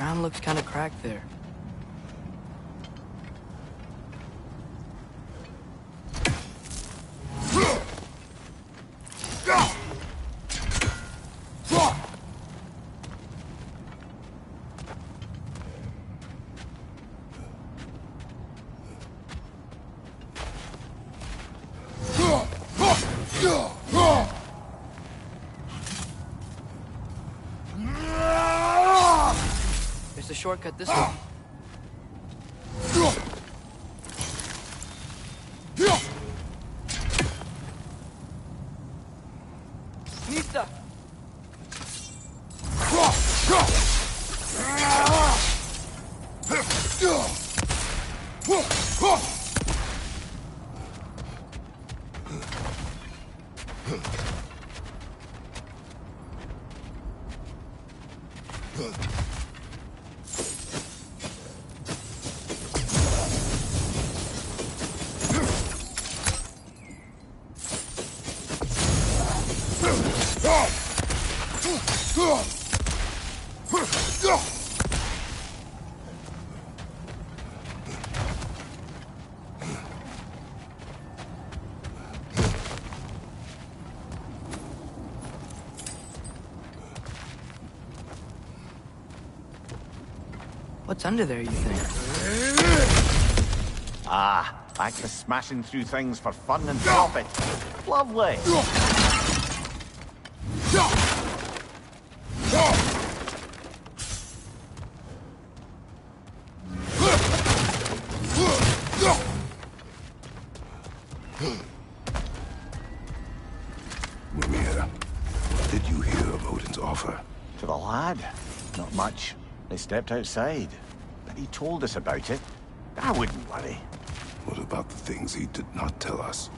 Ground looks kind of cracked there. There's a shortcut this way. Nista! What's under there, you think? Ah, back to smashing through things for fun and profit. Lovely. Mimir, what did you hear of Odin's offer? To the lad? Not much. They stepped outside. But he told us about it. I wouldn't worry. What about the things he did not tell us?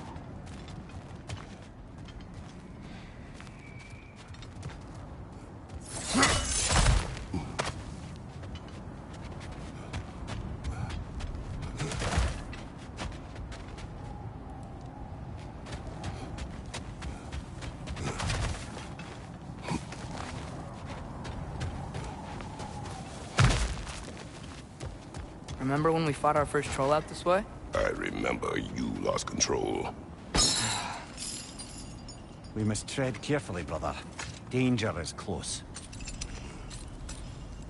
Remember when we fought our first troll out this way? I remember you lost control. We must tread carefully, brother. Danger is close.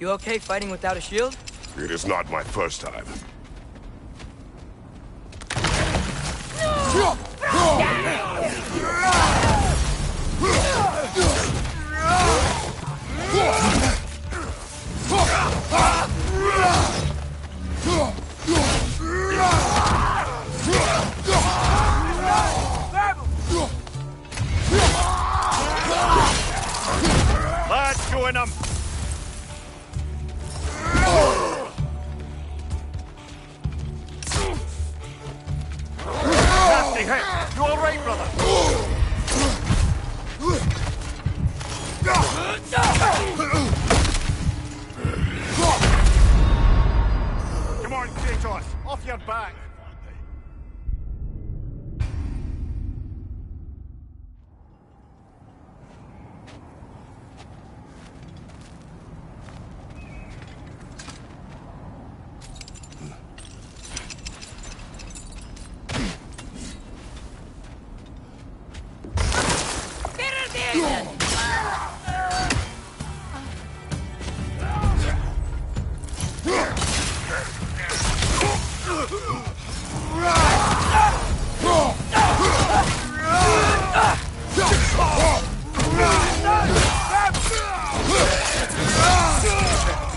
You okay fighting without a shield? It is not my first time. Let's go in 'em! Nasty hit! You alright, brother? Come on, Kratos! Off your back!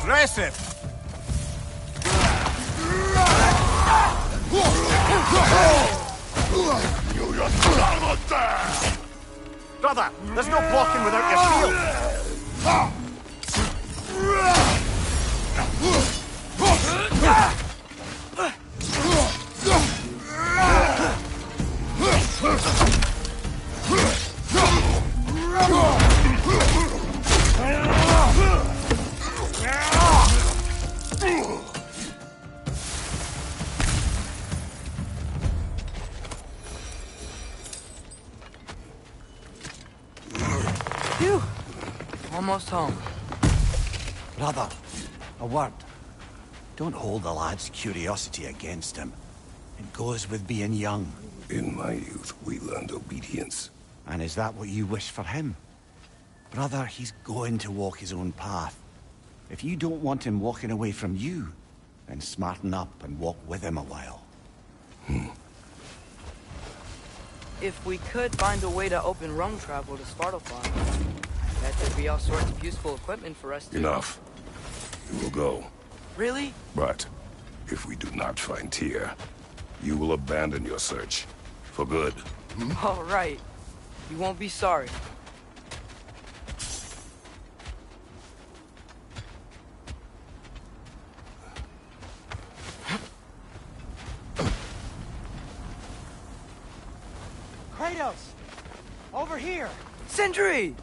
Aggressive! Brother, there's no blocking without your shield! Phew! Almost home. Brother, A word. Don't hold the lad's curiosity against him. It goes with being young. In my youth, we learned obedience. And is that what you wish for him? Brother, he's going to walk his own path. If you don't want him walking away from you, then smarten up and walk with him a while. If we could find a way to open rum travel to Svartalfheim, I bet there'd be all sorts of useful equipment for us to... Enough. We will go. Really? But if we do not find Tyr, you will abandon your search. For good. All right. You won't be sorry. Kratos! Over here! Sentry!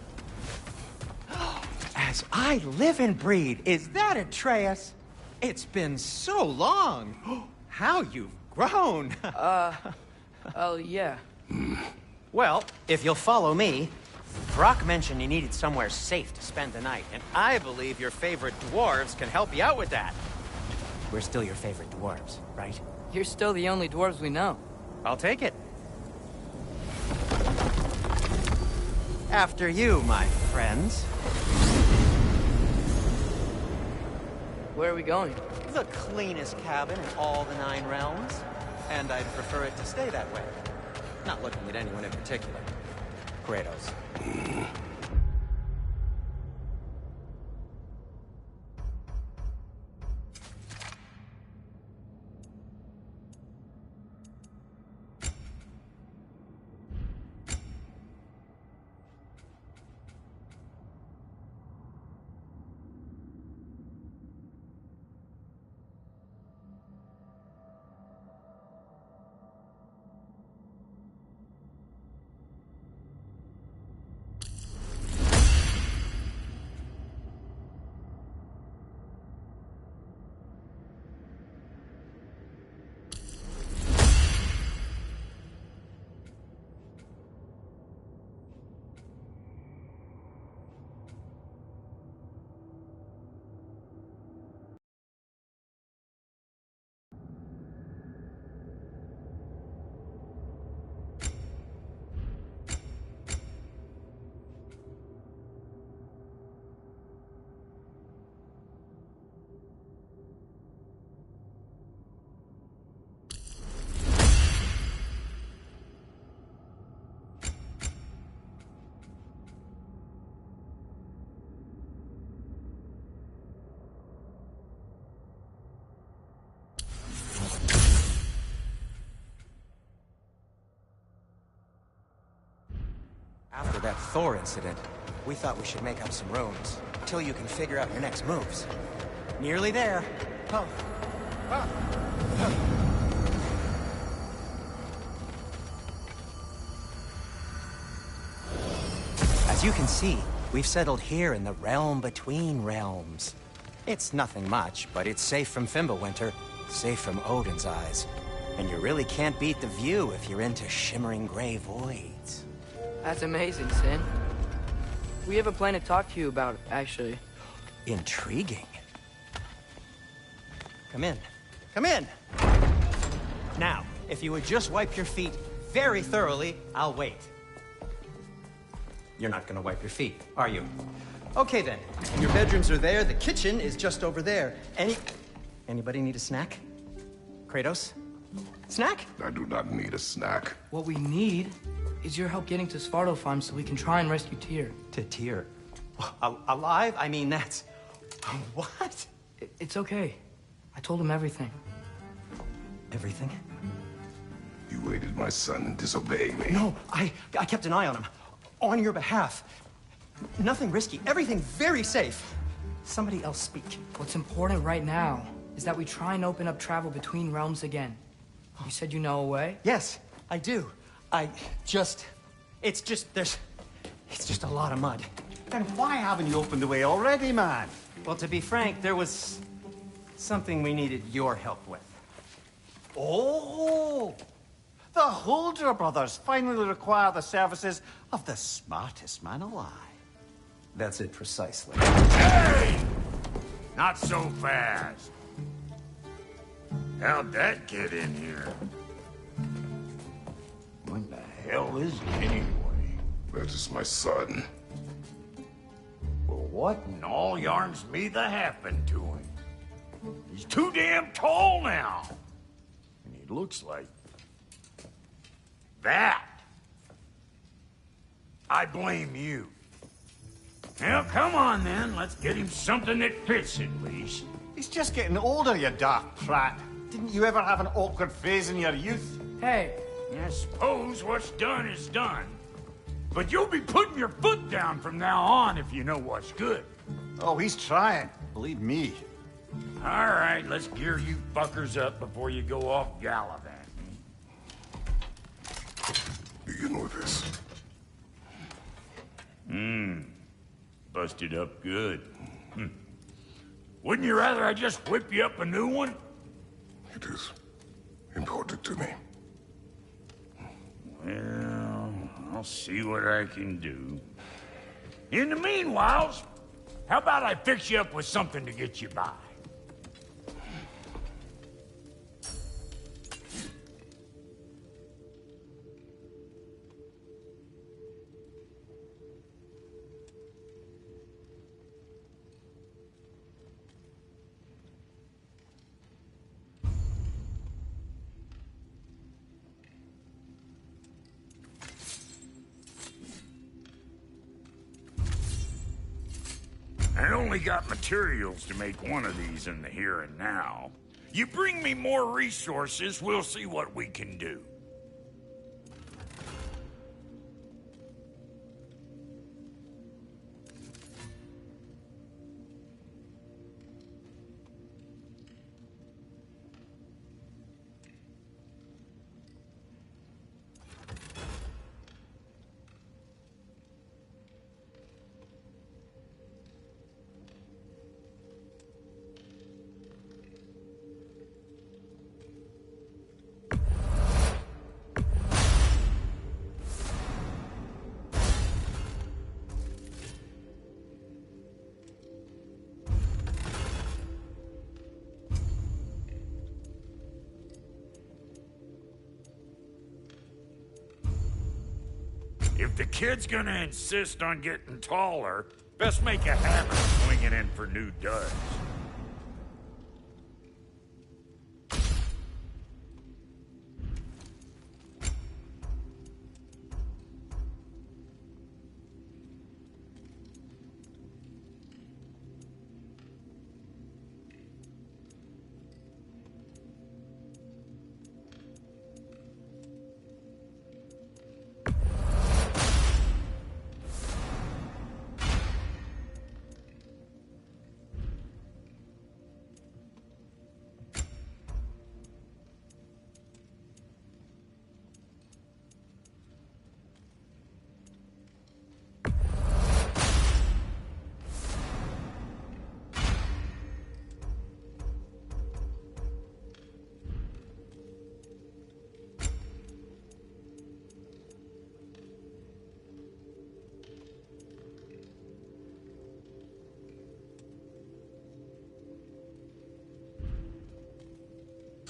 As I live and breathe, is that Atreus? It's been so long! How you've grown! Oh, yeah. Well, if you'll follow me, Brock mentioned you needed somewhere safe to spend the night, and I believe your favorite dwarves can help you out with that. We're still your favorite dwarves, right? You're still the only dwarves we know. I'll take it. After you, my friends. Where are we going? The cleanest cabin in all the 9 realms. And I'd prefer it to stay that way. Not looking at anyone in particular. Kratos. After that Thor incident, we thought we should make up some rooms, till you can figure out your next moves. Nearly there. Oh. As you can see, we've settled here in the realm between realms. It's nothing much, but it's safe from Fimbulwinter, safe from Odin's eyes. And you really can't beat the view if you're into shimmering gray voids. That's amazing, Sin. We have a plan to talk to you about, actually. Intriguing. Come in. Come in! Now, if you would just wipe your feet very thoroughly, I'll wait. You're not gonna wipe your feet, are you? Okay then. Your bedrooms are there, the kitchen is just over there. Anybody need a snack? Kratos? Snack? I do not need a snack. What we need is your help getting to Svartalfheim so we can try and rescue Tyr. To Tyr? Alive? I mean, that's... What? It's okay. I told him everything. Everything? You aided my son in disobeying me. No, I kept an eye on him. On your behalf. Nothing risky. Everything very safe. Somebody else speak. What's important right now is that we try and open up travel between realms again. You said you know a way? Yes, I do. It's just a lot of mud. Then why haven't you opened the way already, man? Well, to be frank, there was something we needed your help with. Oh! The Holder brothers finally require the services of the smartest man alive. That's it precisely. Not so fast. How'd that get in here? What the hell is he anyway? That is my son. Well, what in all yarns me the happened to him? He's too damn tall now. And he looks like... that. I blame you. Well, come on then. Let's get him something that fits at least. He's just getting older, you dark prat. Didn't you ever have an awkward phase in your youth? Hey, I suppose what's done is done. But you'll be putting your foot down from now on if you know what's good. Oh, he's trying. Believe me. All right, let's gear you fuckers up before you go off gallivanting. Begin with this. Busted up good. Wouldn't you rather I just whip you up a new one? It is important to me. Well, I'll see what I can do. In the meanwhile, how about I fix you up with something to get you by? I only got materials to make one of these in the here and now. You bring me more resources, we'll see what we can do. If the kid's gonna insist on getting taller, best make a habit of swinging in for new duds.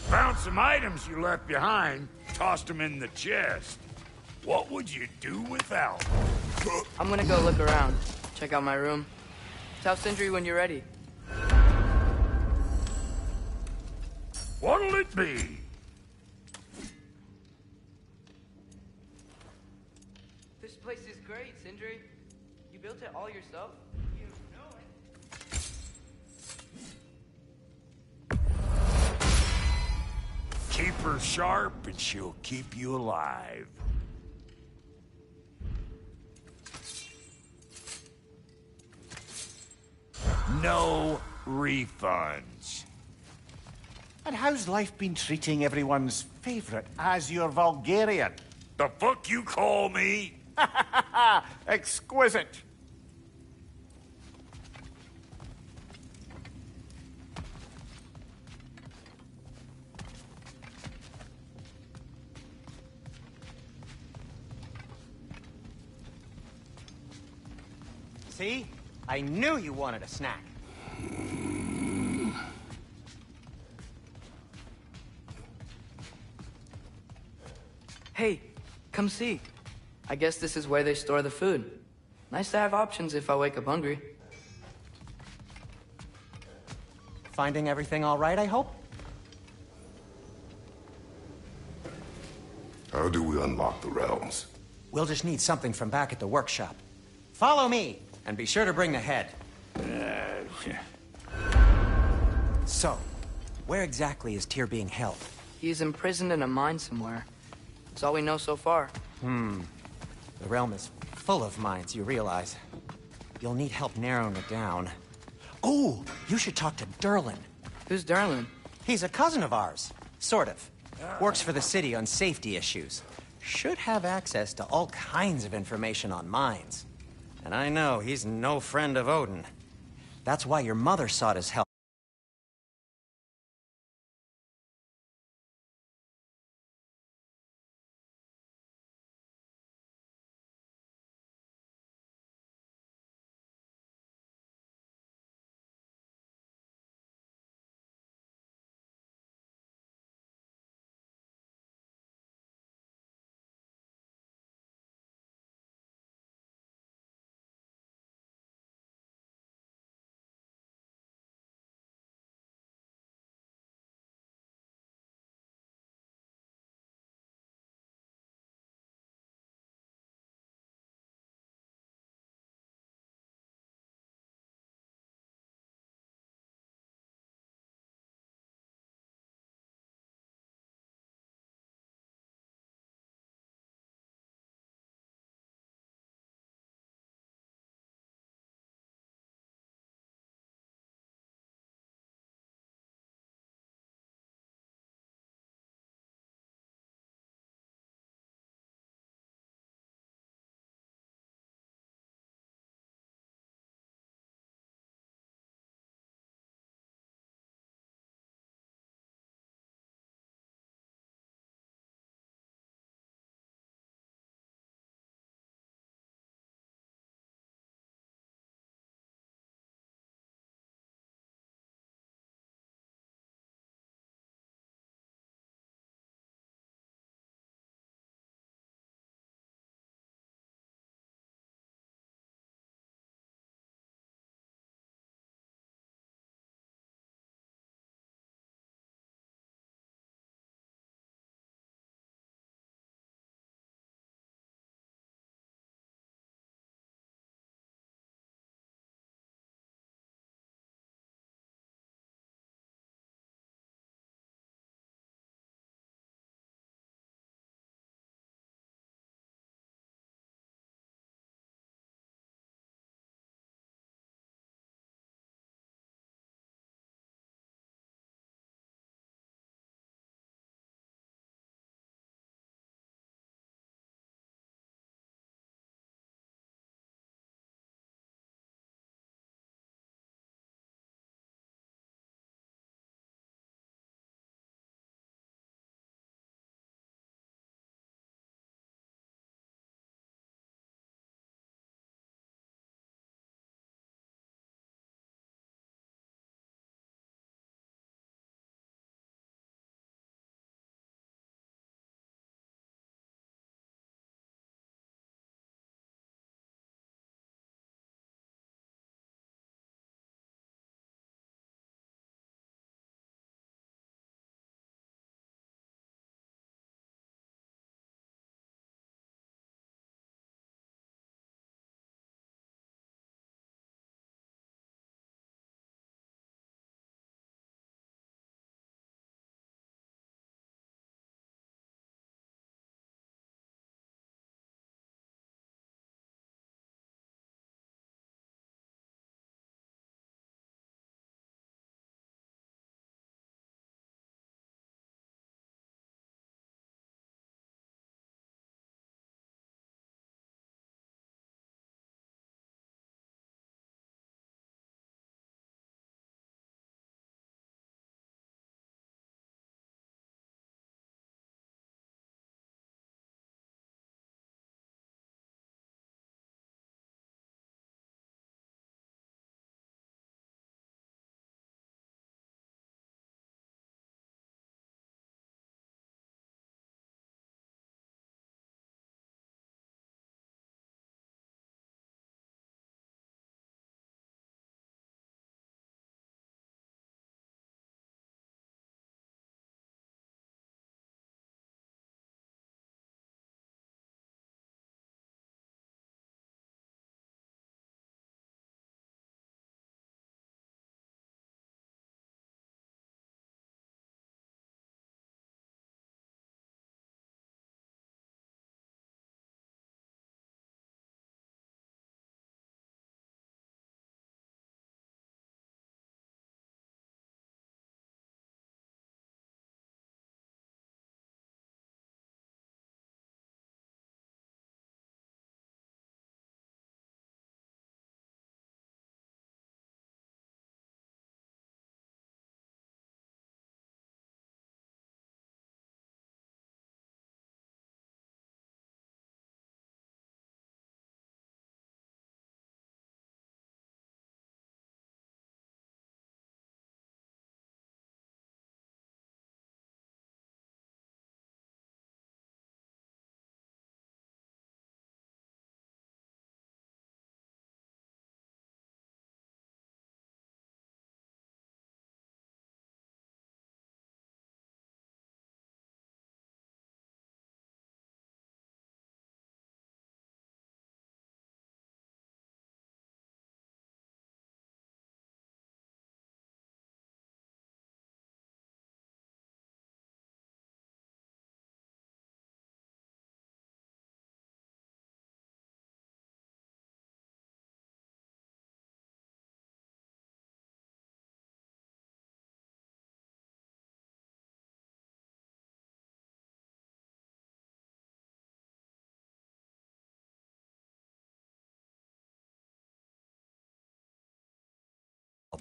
Found some items you left behind, tossed them in the chest. What would you do without them? I'm gonna go look around. Check out my room. Tell Sindri when you're ready. What'll it be? This place is great, Sindri. You built it all yourself? You know it. Keep her sharp and she'll keep you alive. No refunds. And how's life been treating everyone's favorite Azure Vulgarian? The fuck you call me? Exquisite. See? I knew you wanted a snack. Come see. I guess this is where they store the food. Nice to have options if I wake up hungry. Finding everything all right, I hope? How do we unlock the realms? We'll just need something from back at the workshop. Follow me, and be sure to bring the head. So, where exactly is Tyr being held? He's imprisoned in a mine somewhere. That's all we know so far. The realm is full of mines, you realize. You'll need help narrowing it down. Oh, you should talk to Derlin. Who's Darlin? He's a cousin of ours. Sort of. Works for the city on safety issues. Should have access to all kinds of information on mines. And I know he's no friend of Odin. That's why your mother sought his help.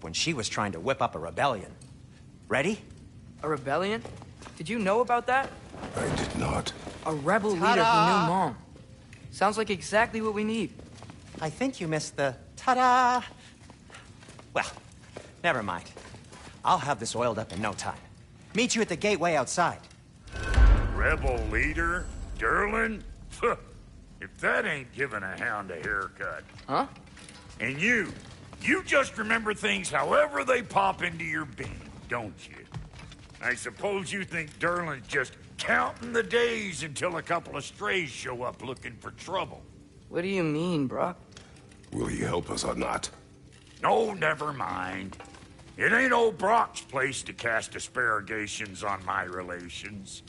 when she was trying to whip up a rebellion. Ready? A rebellion? Did you know about that? I did not. A rebel leader who knew Mom. Sounds like exactly what we need. I think you missed the ta-da. Well, never mind. I'll have this oiled up in no time. Meet you at the gateway outside. Rebel leader? Derlin? If that ain't giving a hound a haircut. Huh? And you just remember things however they pop into your bean, don't you? I suppose you think Derlin's just counting the days until a couple of strays show up looking for trouble. What do you mean, Brock? Will he help us or not? No, never mind. It ain't old Brock's place to cast aspersions on my relations.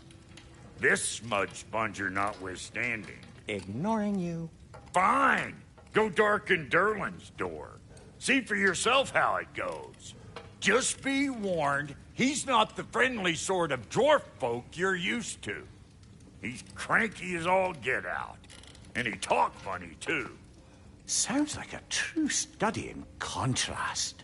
This smudge sponger notwithstanding. Ignoring you. Fine. Go darken Derlin's door. See for yourself how it goes. Just be warned, he's not the friendly sort of dwarf folk you're used to. He's cranky as all get out. And he talk funny, too. Sounds like a true study in contrast.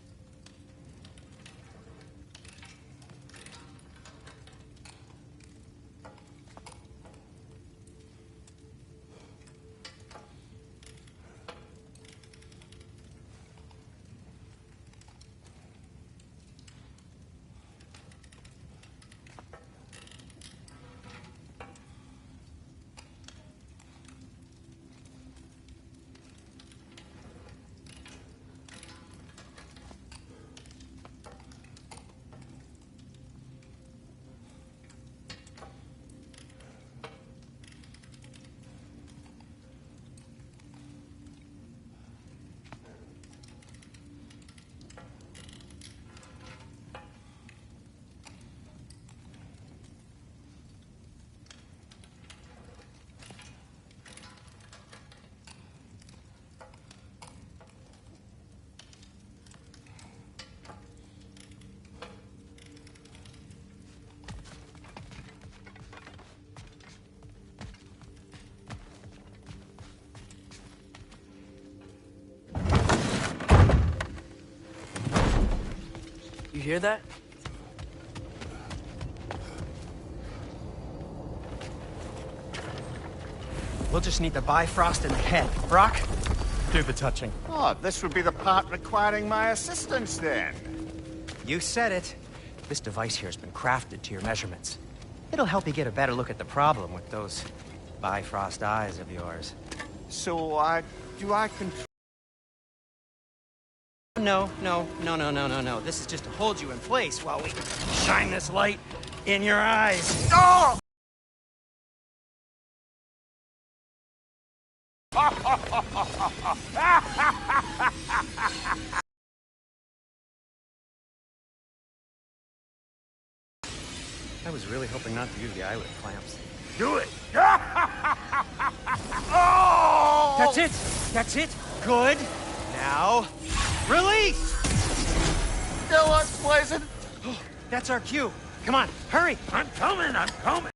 You hear that? We'll just need the Bifrost in the head. Brock, do the touching. Oh, this would be the part requiring my assistance then. You said it. This device here has been crafted to your measurements. It'll help you get a better look at the problem with those Bifrost eyes of yours. So, do I control... No. This is just to hold you in place while we shine this light in your eyes. Oh! I was really hoping not to use the eyelid clamps. Do it! Oh! That's it! Good! Now, release! Still unpleasant. That's our cue. Come on, hurry! I'm coming!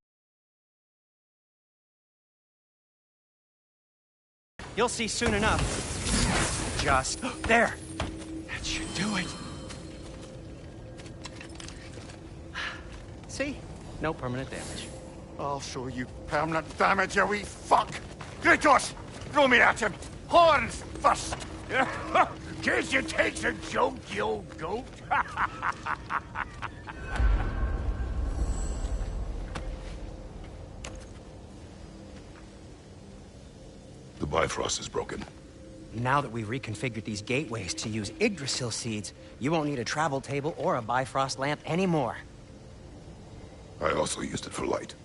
You'll see soon enough. Just there. That should do it. See? No permanent damage. I'll show you permanent damage, you wee fuck. Kratos, throw me at him. Horns first. Guess you takes a joke, you old goat. The Bifrost is broken. Now that we've reconfigured these gateways to use Yggdrasil seeds, you won't need a travel table or a Bifrost lamp anymore. I also used it for light.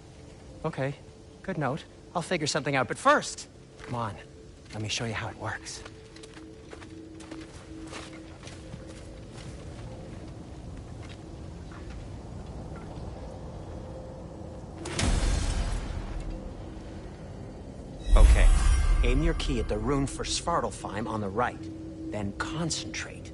Okay, good note. I'll figure something out, but first, come on, let me show you how it works. Okay, aim your key at the rune for Svartalfheim on the right, then concentrate.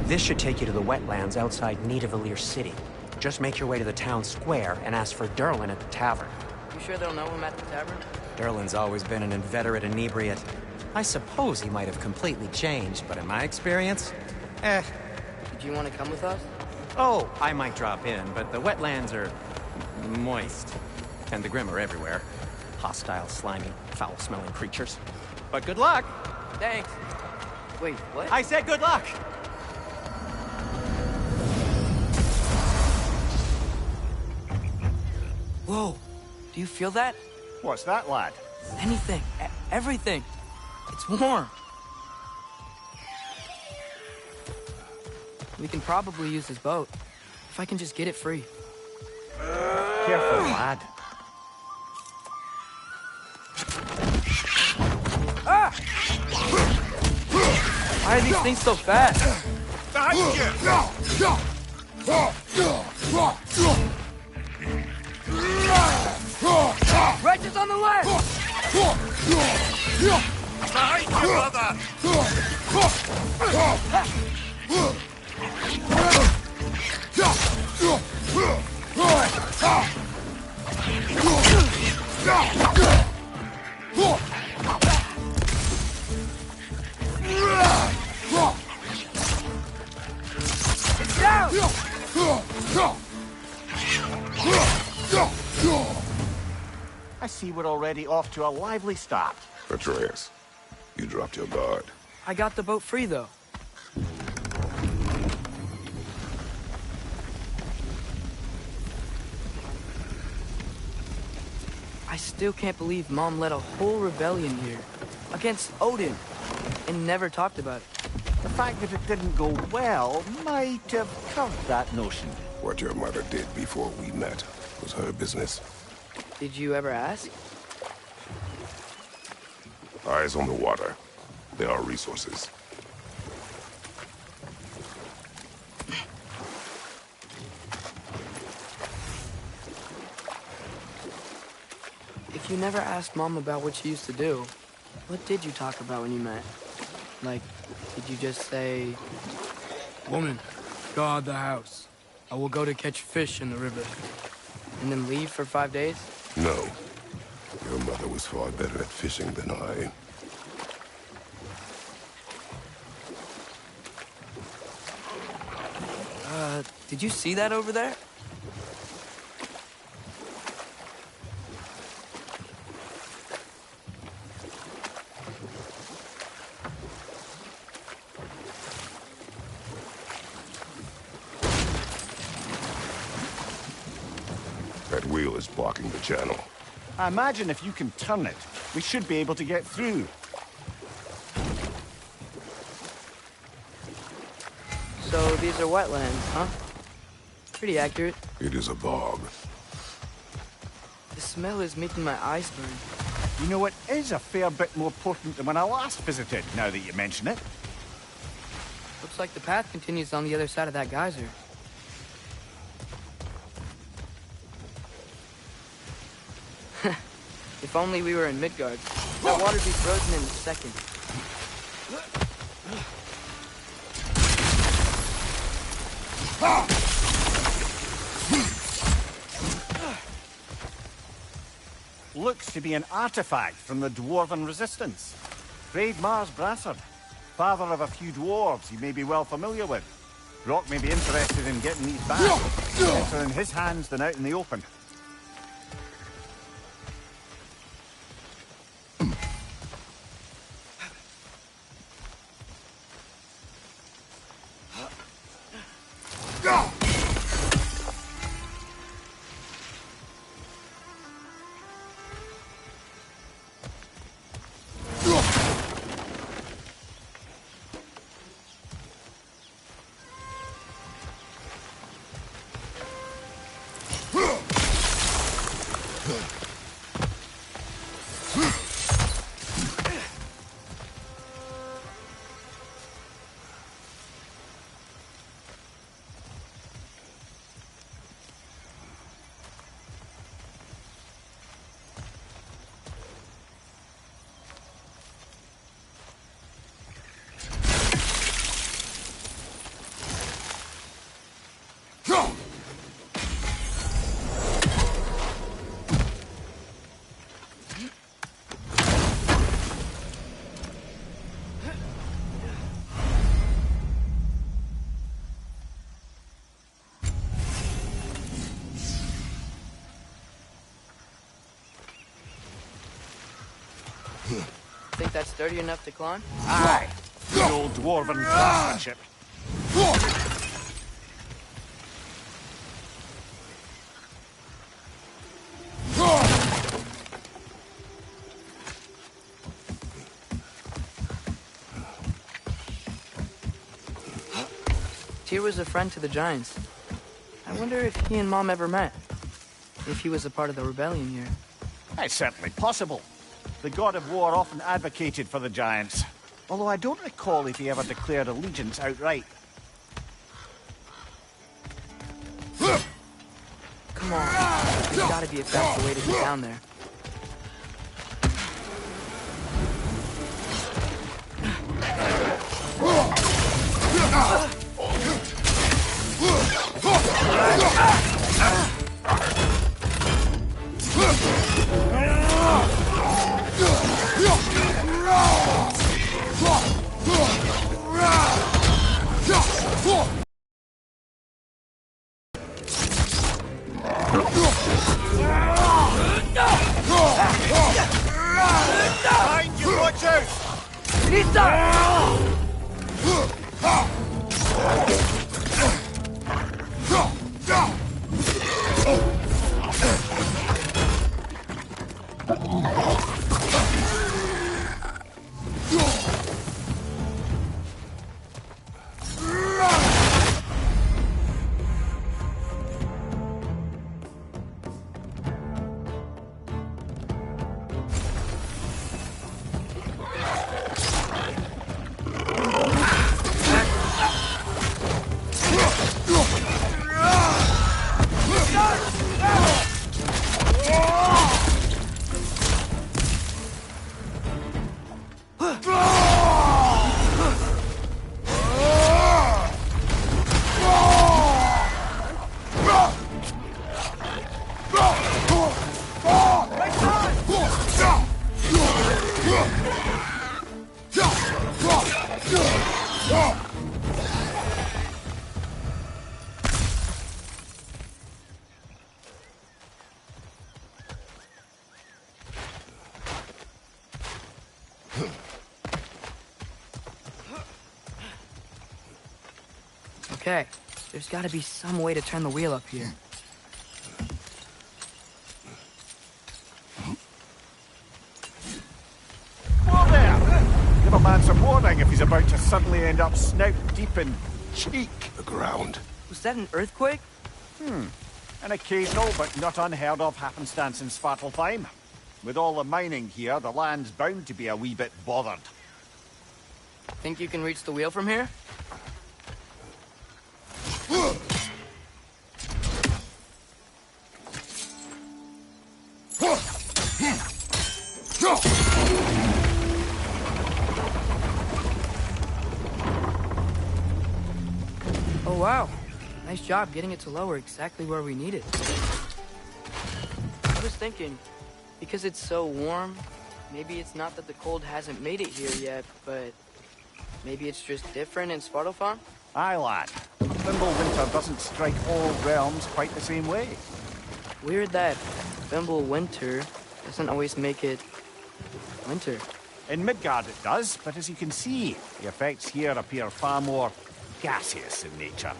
This should take you to the wetlands outside Nidavellir City. Just make your way to the town square and ask for Derlin at the tavern. You sure they'll know him at the tavern? Derlin's always been an inveterate inebriate. I suppose he might have completely changed, but in my experience, Did you want to come with us? Oh, I might drop in, but the wetlands are moist. And the Grim are everywhere. Hostile, slimy, foul-smelling creatures. But good luck! Thanks. Wait, what? I said good luck! Whoa, do you feel that? What's that, lad? Anything, everything. It's warm. We can probably use this boat. If I can just get it free. Careful, lad. Ah! Why are these things so fast? Wretches on the left! Behind you, brother! It's down! I see we're already off to a lively start. Atreus, you dropped your guard. I got the boat free, though. I still can't believe Mom led a whole rebellion here. Against Odin. And never talked about it. The fact that it didn't go well might have curved that notion. What your mother did before we met was her business. Did you ever ask? Eyes on the water. There are resources. If you never asked Mom about what she used to do, what did you talk about when you met? Like, did you just say... Woman, guard the house. I will go to catch fish in the river. And then leave for 5 days? No. Your mother was far better at fishing than I. Did you see that over there? That wheel is blocking the channel. I imagine if you can turn it, we should be able to get through. So these are wetlands, huh? Pretty accurate. It is a bog. The smell is making my eyes burn. You know, it is a fair bit more potent than when I last visited, now that you mention it. Looks like the path continues on the other side of that geyser. If only we were in Midgard. That water'd be frozen in a second. Looks to be an artifact from the Dwarven Resistance. Mars Brassard, father of a few dwarves you may be well familiar with. Rock may be interested in getting these back. Better in his hands than out in the open. that sturdy enough to climb? Aye. The old dwarven craftsmanship. Tyr was a friend to the Giants. I wonder if he and Mom ever met. If he was a part of the rebellion here. It's certainly possible. The god of war often advocated for the Giants. Although I don't recall if he ever declared allegiance outright. Come on. There's gotta be a faster way to get down there. Behind you, watch out! Okay, there's gotta be some way to turn the wheel up here. Whoa there! Give a man some warning if he's about to suddenly end up snout deep in cheek. The ground. Was that an earthquake? An occasional but not unheard of happenstance in Svartalfheim. With all the mining here, the land's bound to be a wee bit bothered. Think you can reach the wheel from here? Oh wow, nice job getting it to lower exactly where we need it. I was thinking, because it's so warm, maybe it's not that the cold hasn't made it here yet, but maybe it's just different in Svartalfheim? Aye, lad. Winter doesn't strike all realms quite the same way. Weird that Winter doesn't always make it winter. In Midgard it does, but as you can see, the effects here appear far more gaseous in nature.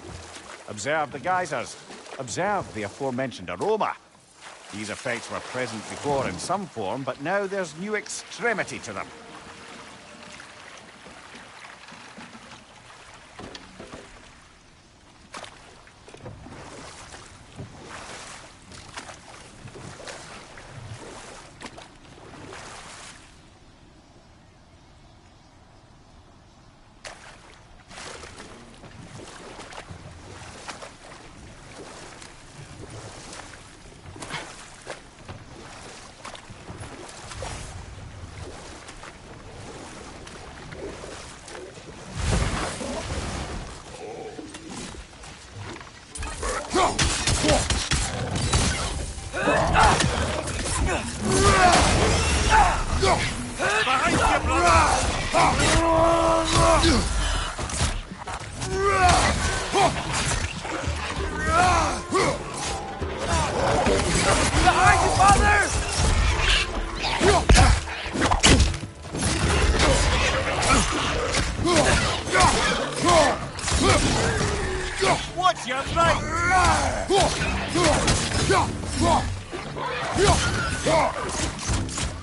Observe the geysers. Observe the aforementioned aroma. These effects were present before in some form, but now there's new extremity to them.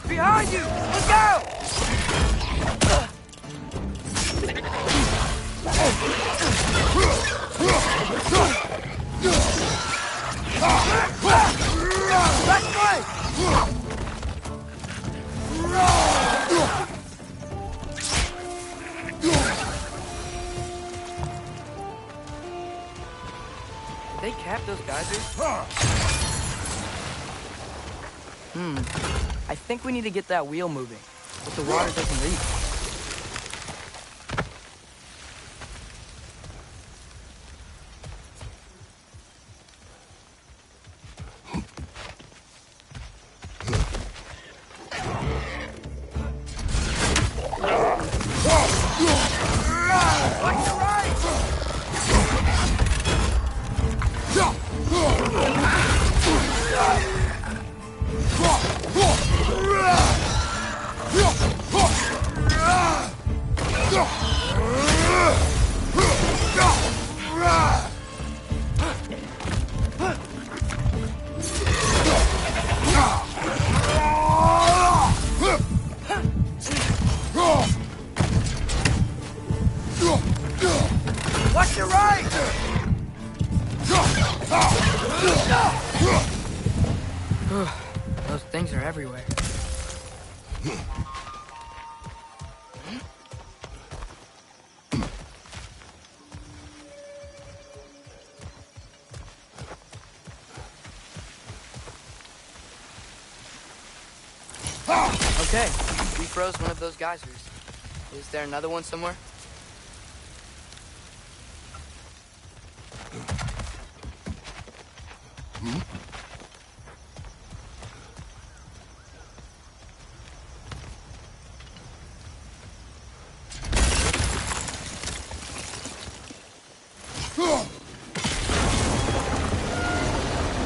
Behind you! Look out! Back way! Did they cap those geysers? I think we need to get that wheel moving, but the water doesn't reach. Watch your right! Those things are everywhere. Okay, we froze one of those geysers. Is there another one somewhere?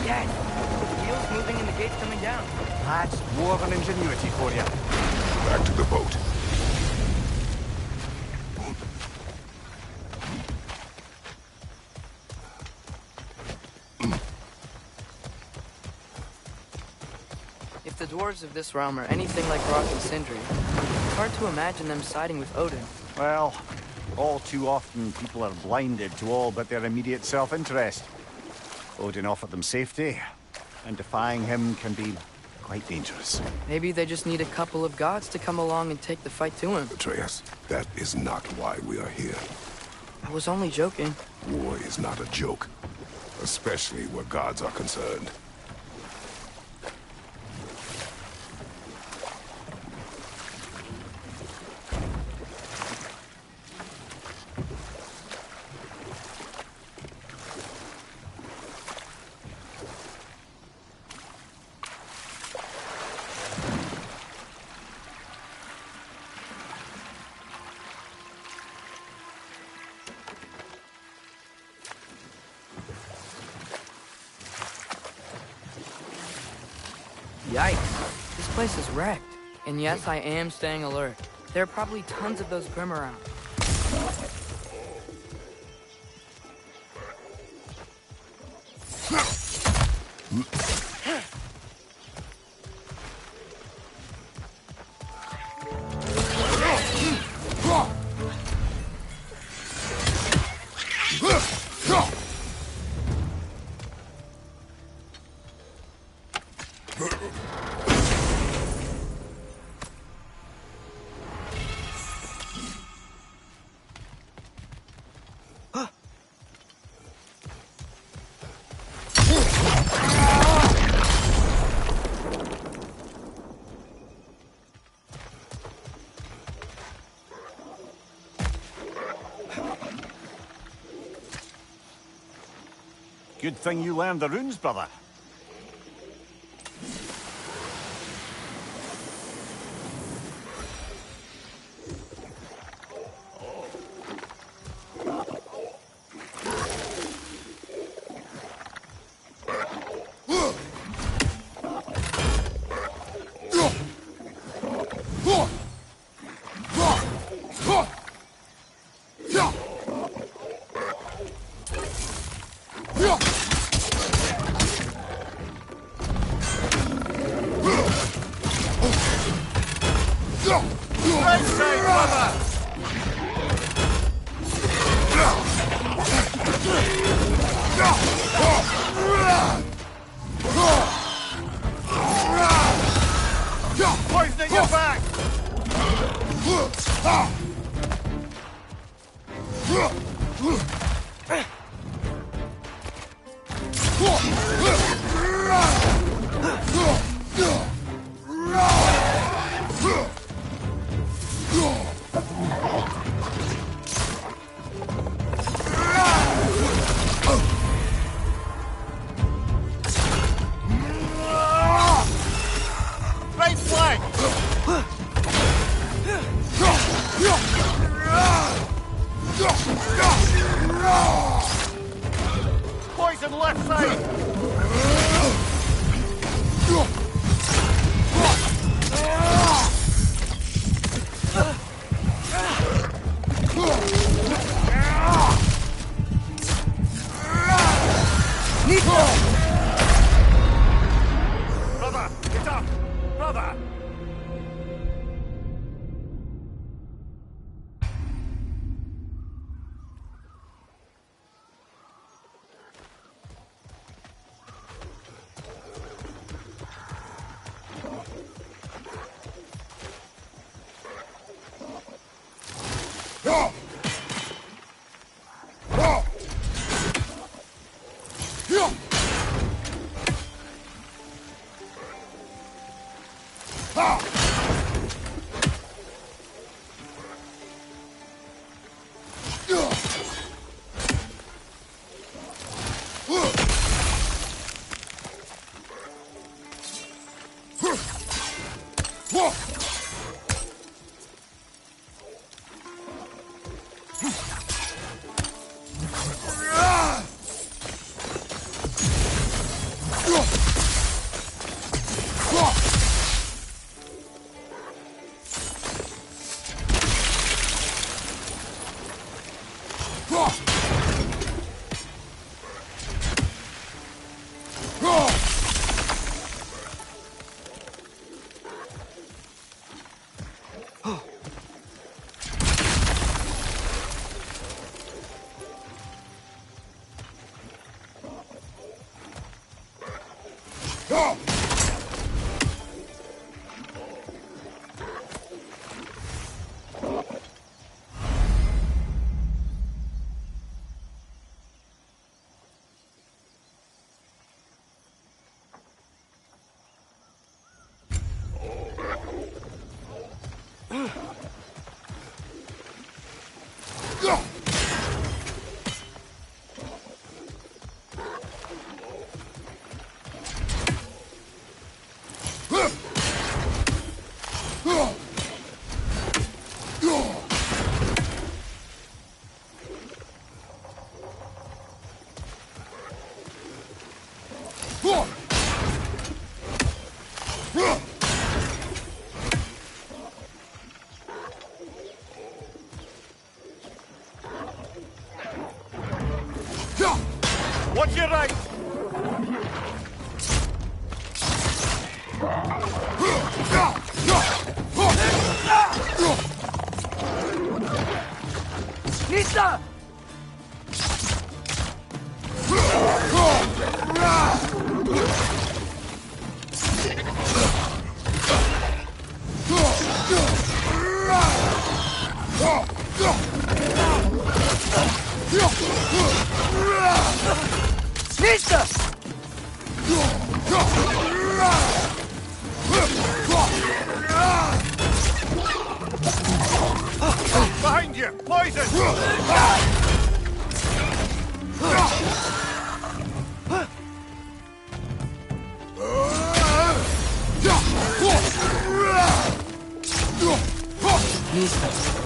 Dad, the wheel's moving and the gate's coming down. That's dwarven ingenuity for you. Back to the boat. If the dwarves of this realm are anything like Rock and Sindri, it's hard to imagine them siding with Odin. Well, all too often people are blinded to all but their immediate self-interest. Odin offered them safety, and defying him can be quite dangerous. Maybe they just need a couple of gods to come along and take the fight to him. Atreus, that is not why we are here. I was only joking. War is not a joke, especially where gods are concerned. Yikes. This place is wrecked. And yes, I am staying alert. There are probably tons of those Grim around. Good thing you learned the runes, brother. Watch your right! Nista! Nista! Behind you! Poison! Nista.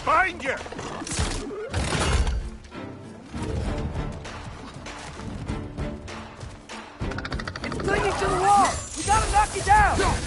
Find you! It's clinging to the wall! We gotta knock it down!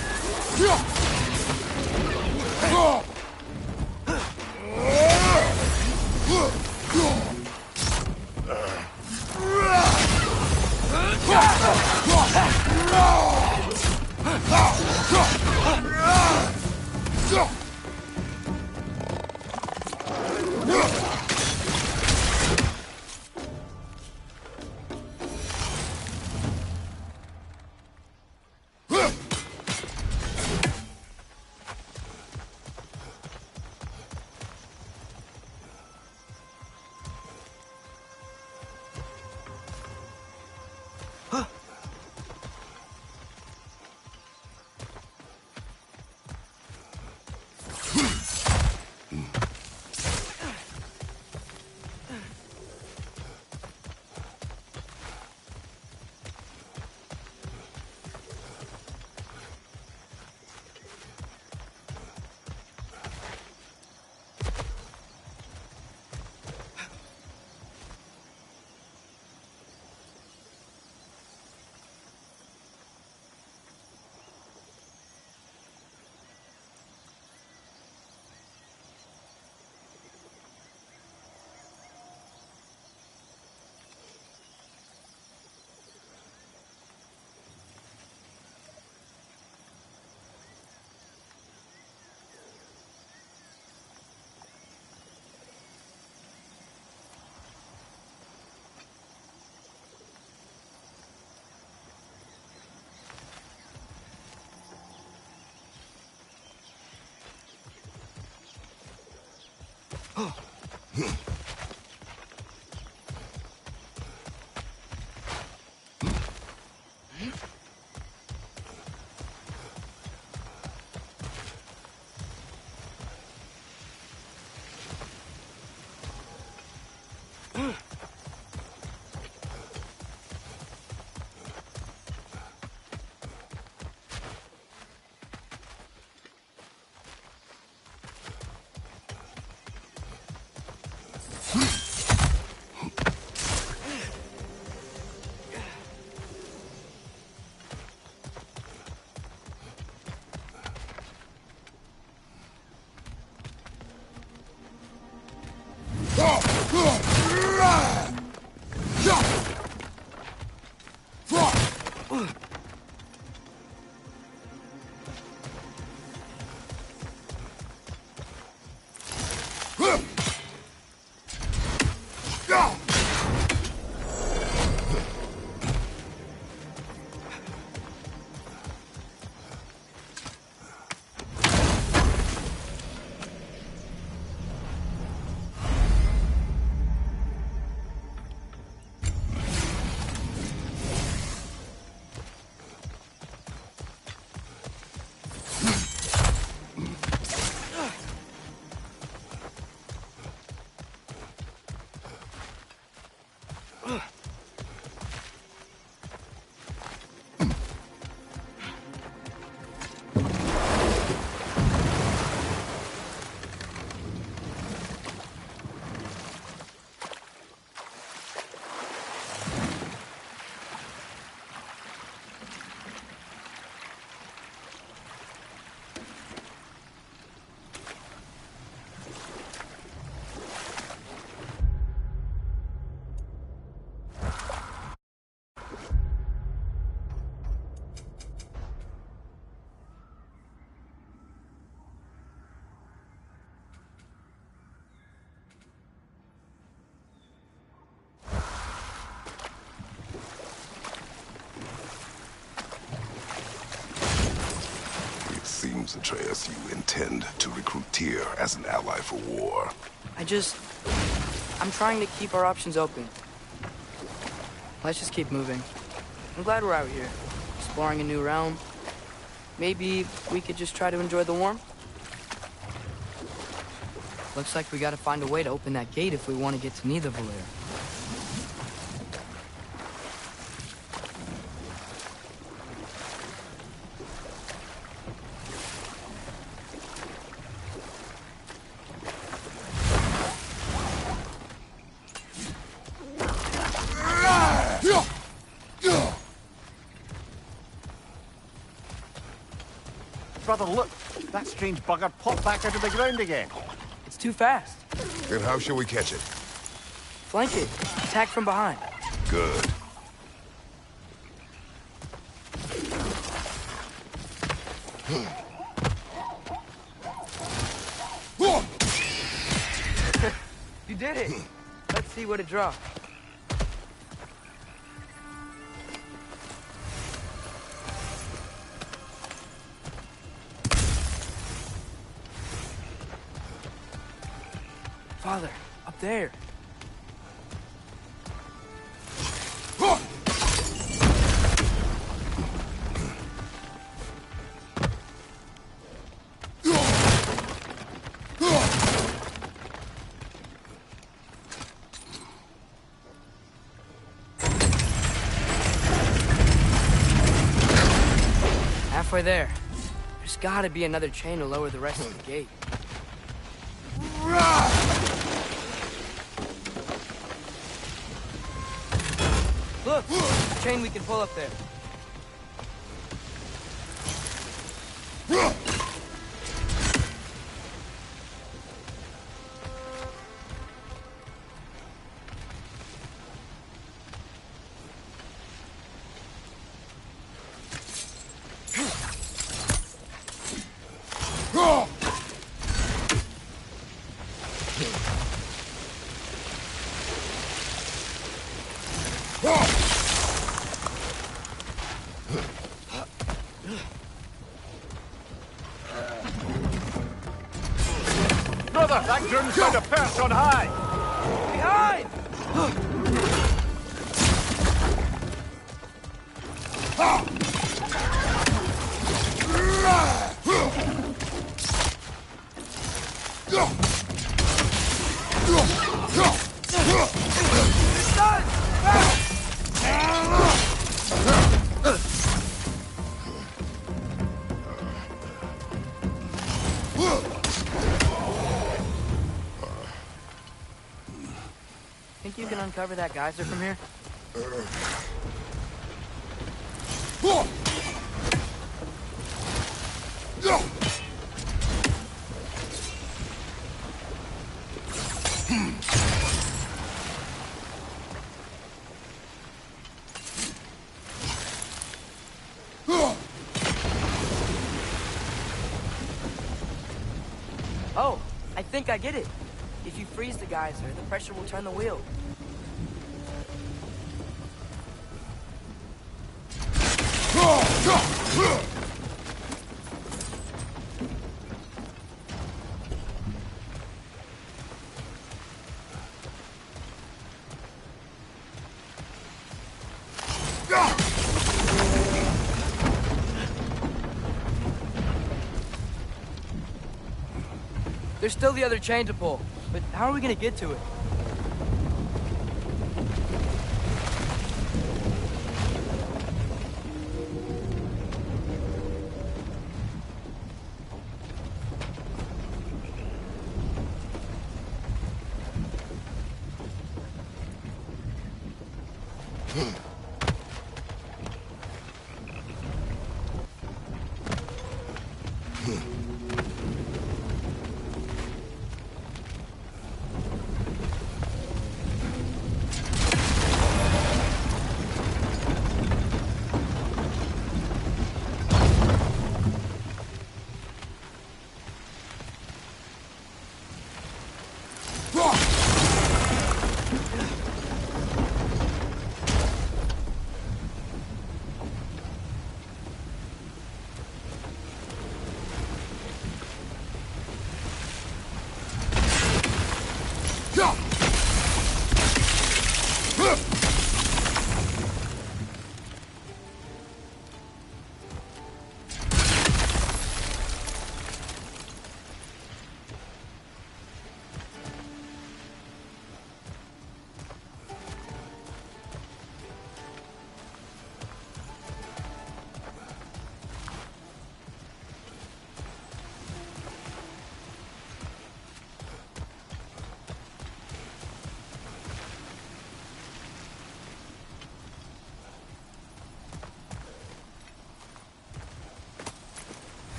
seems, Atreus, you intend to recruit Tyr as an ally for war. I'm trying to keep our options open. Let's just keep moving. I'm glad we're out here, exploring a new realm. Maybe we could just try to enjoy the warmth? Looks like we gotta find a way to open that gate if we want to get to Nidavellir. Brother, look! That strange bugger popped back out of the ground again. It's too fast. Then how shall we catch it? Flank it. Attack from behind. Good. You did it. Let's see what it draws. Father, up there. Halfway there. There's gotta be another chain to lower the rest of the gate. Look! Chain we can pull up there. Brother, that groom's found a perch on high! Behind! Think you can uncover that geyser from here? Oh, I think I get it. If you freeze the geyser, the pressure will turn the wheel. There's still the other chain to pull, but how are we gonna get to it?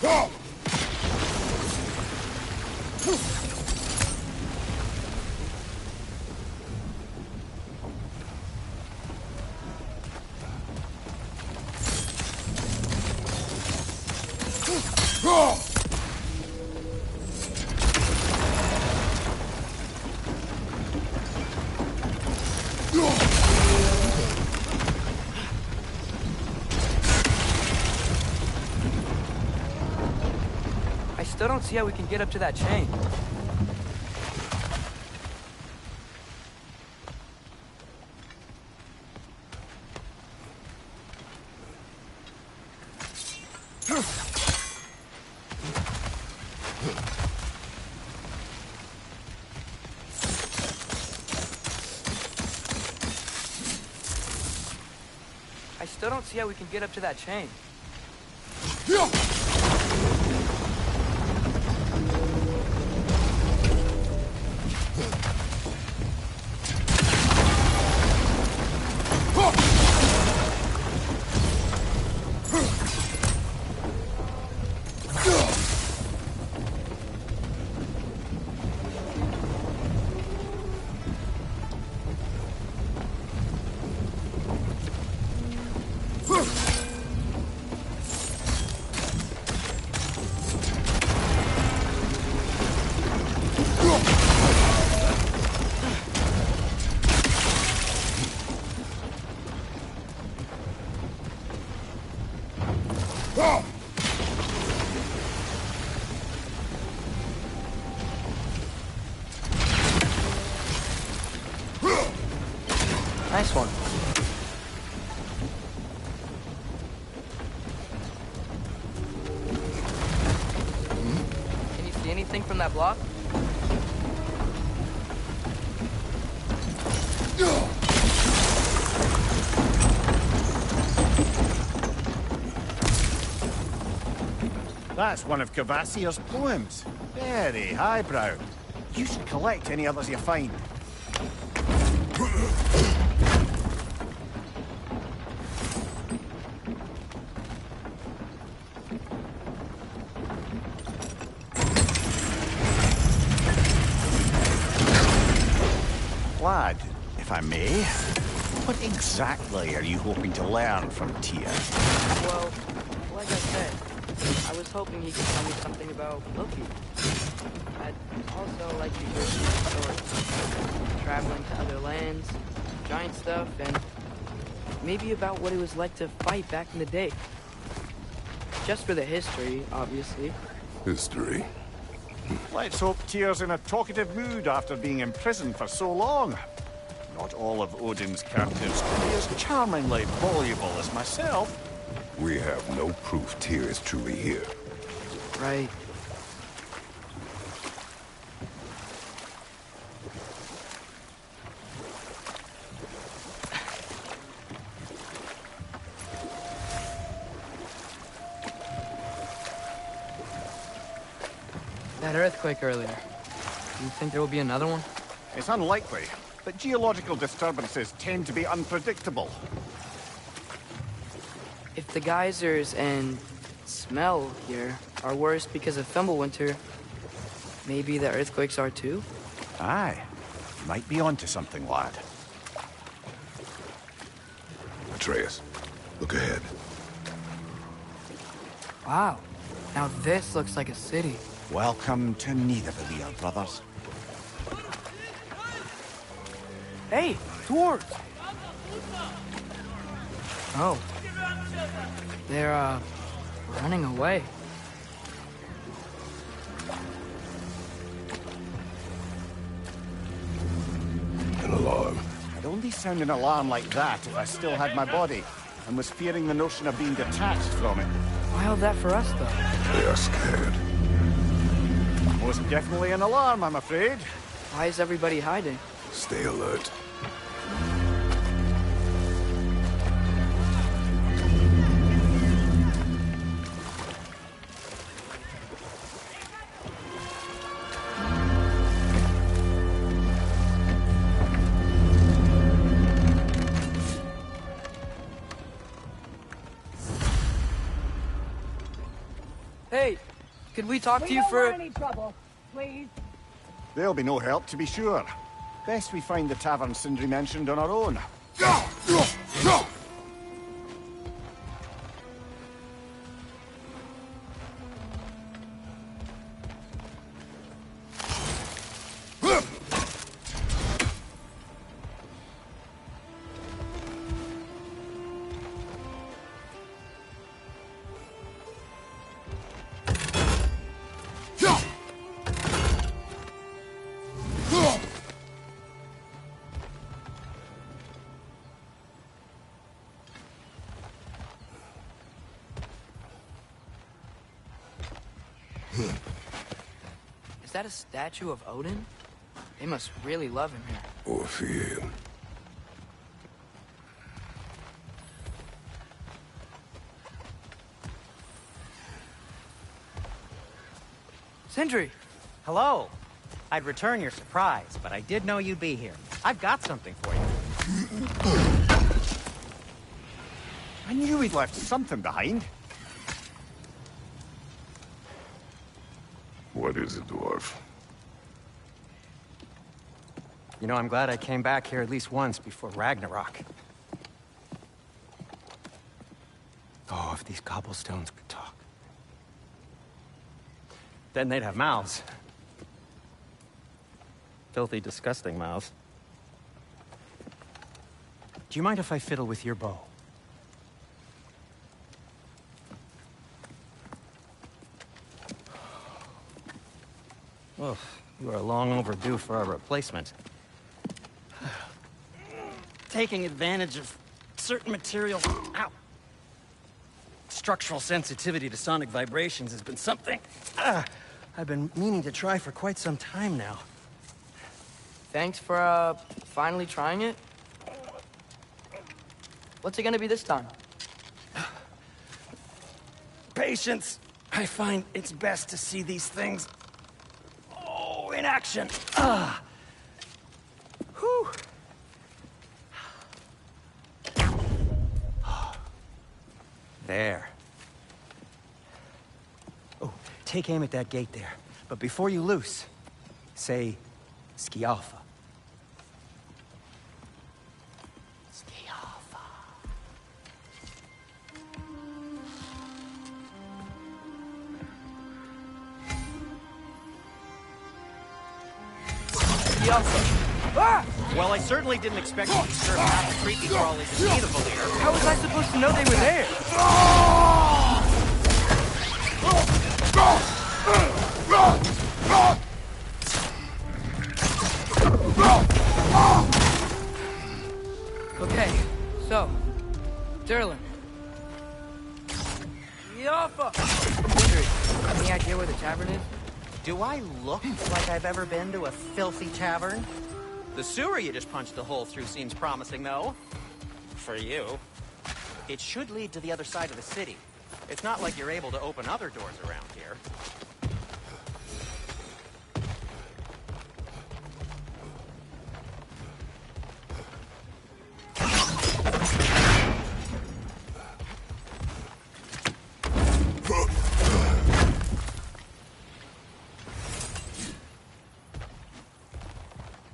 I still don't see how we can get up to that chain. I still don't see how we can get up to that chain. Nice one. Can you see anything from that block? That's one of Cavassier's poems. Very highbrow. You should collect any others you find. Lad, if I may, what exactly are you hoping to learn from Tyr? Well, like I said, I was hoping he could tell me something about Loki. I'd also like to hear some stories. Traveling to other lands, giant stuff, and maybe about what it was like to fight back in the day. Just for the history, obviously. History. Let's hope Tyr's in a talkative mood after being imprisoned for so long. Not all of Odin's captives can be as charmingly voluble as myself. We have no proof Tyr is truly here. Right. That earthquake earlier. Do you think there will be another one? It's unlikely, but geological disturbances tend to be unpredictable. If the geysers and smell here are worse because of Fimbulwinter, maybe the earthquakes are too? Aye. Might be onto something, lad. Atreus, look ahead. Wow. Now this looks like a city. Welcome to Nidavellir, brothers. Hey, dwarves! Oh. They're, running away. An alarm. I'd only sound an alarm like that if I still had my body, and was fearing the notion of being detached from it. Why all that for us, though? They are scared. Most definitely an alarm, I'm afraid. Why is everybody hiding? Stay alert. Hey, could we talk to you don't for... want any trouble, please. There'll be no help, to be sure. Best we find the tavern Sindri mentioned on our own. Is that a statue of Odin? They must really love him here. Or fear him. Sindri! Hello. I'd return your surprise, but I did know you'd be here. I've got something for you. I knew he'd left something behind. What is it, dwarf? You know, I'm glad I came back here at least once before Ragnarok. Oh, if these cobblestones could talk. Then they'd have mouths. Filthy, disgusting mouths. Do you mind if I fiddle with your bow? Oh, you are long overdue for a replacement. Taking advantage of certain materials. Ow! Structural sensitivity to sonic vibrations has been something I've been meaning to try for quite some time now. Thanks for, finally trying it. What's it gonna be this time? Patience. I find it's best to see these things, in action. Whew. There. Oh, take aim at that gate there. But before you loose, say, Skialfa. Skialfa. Well, I certainly didn't expect you to serve half the creepy crawlies in Nidavellir. How was I supposed to know they were there? Okay, so, Durlin. Yaffa! Sindri, any idea where the tavern is? Do I look like I've ever been to a filthy tavern? The sewer you just punched a hole through seems promising, though. For you. It should lead to the other side of the city. It's not like you're able to open other doors around here.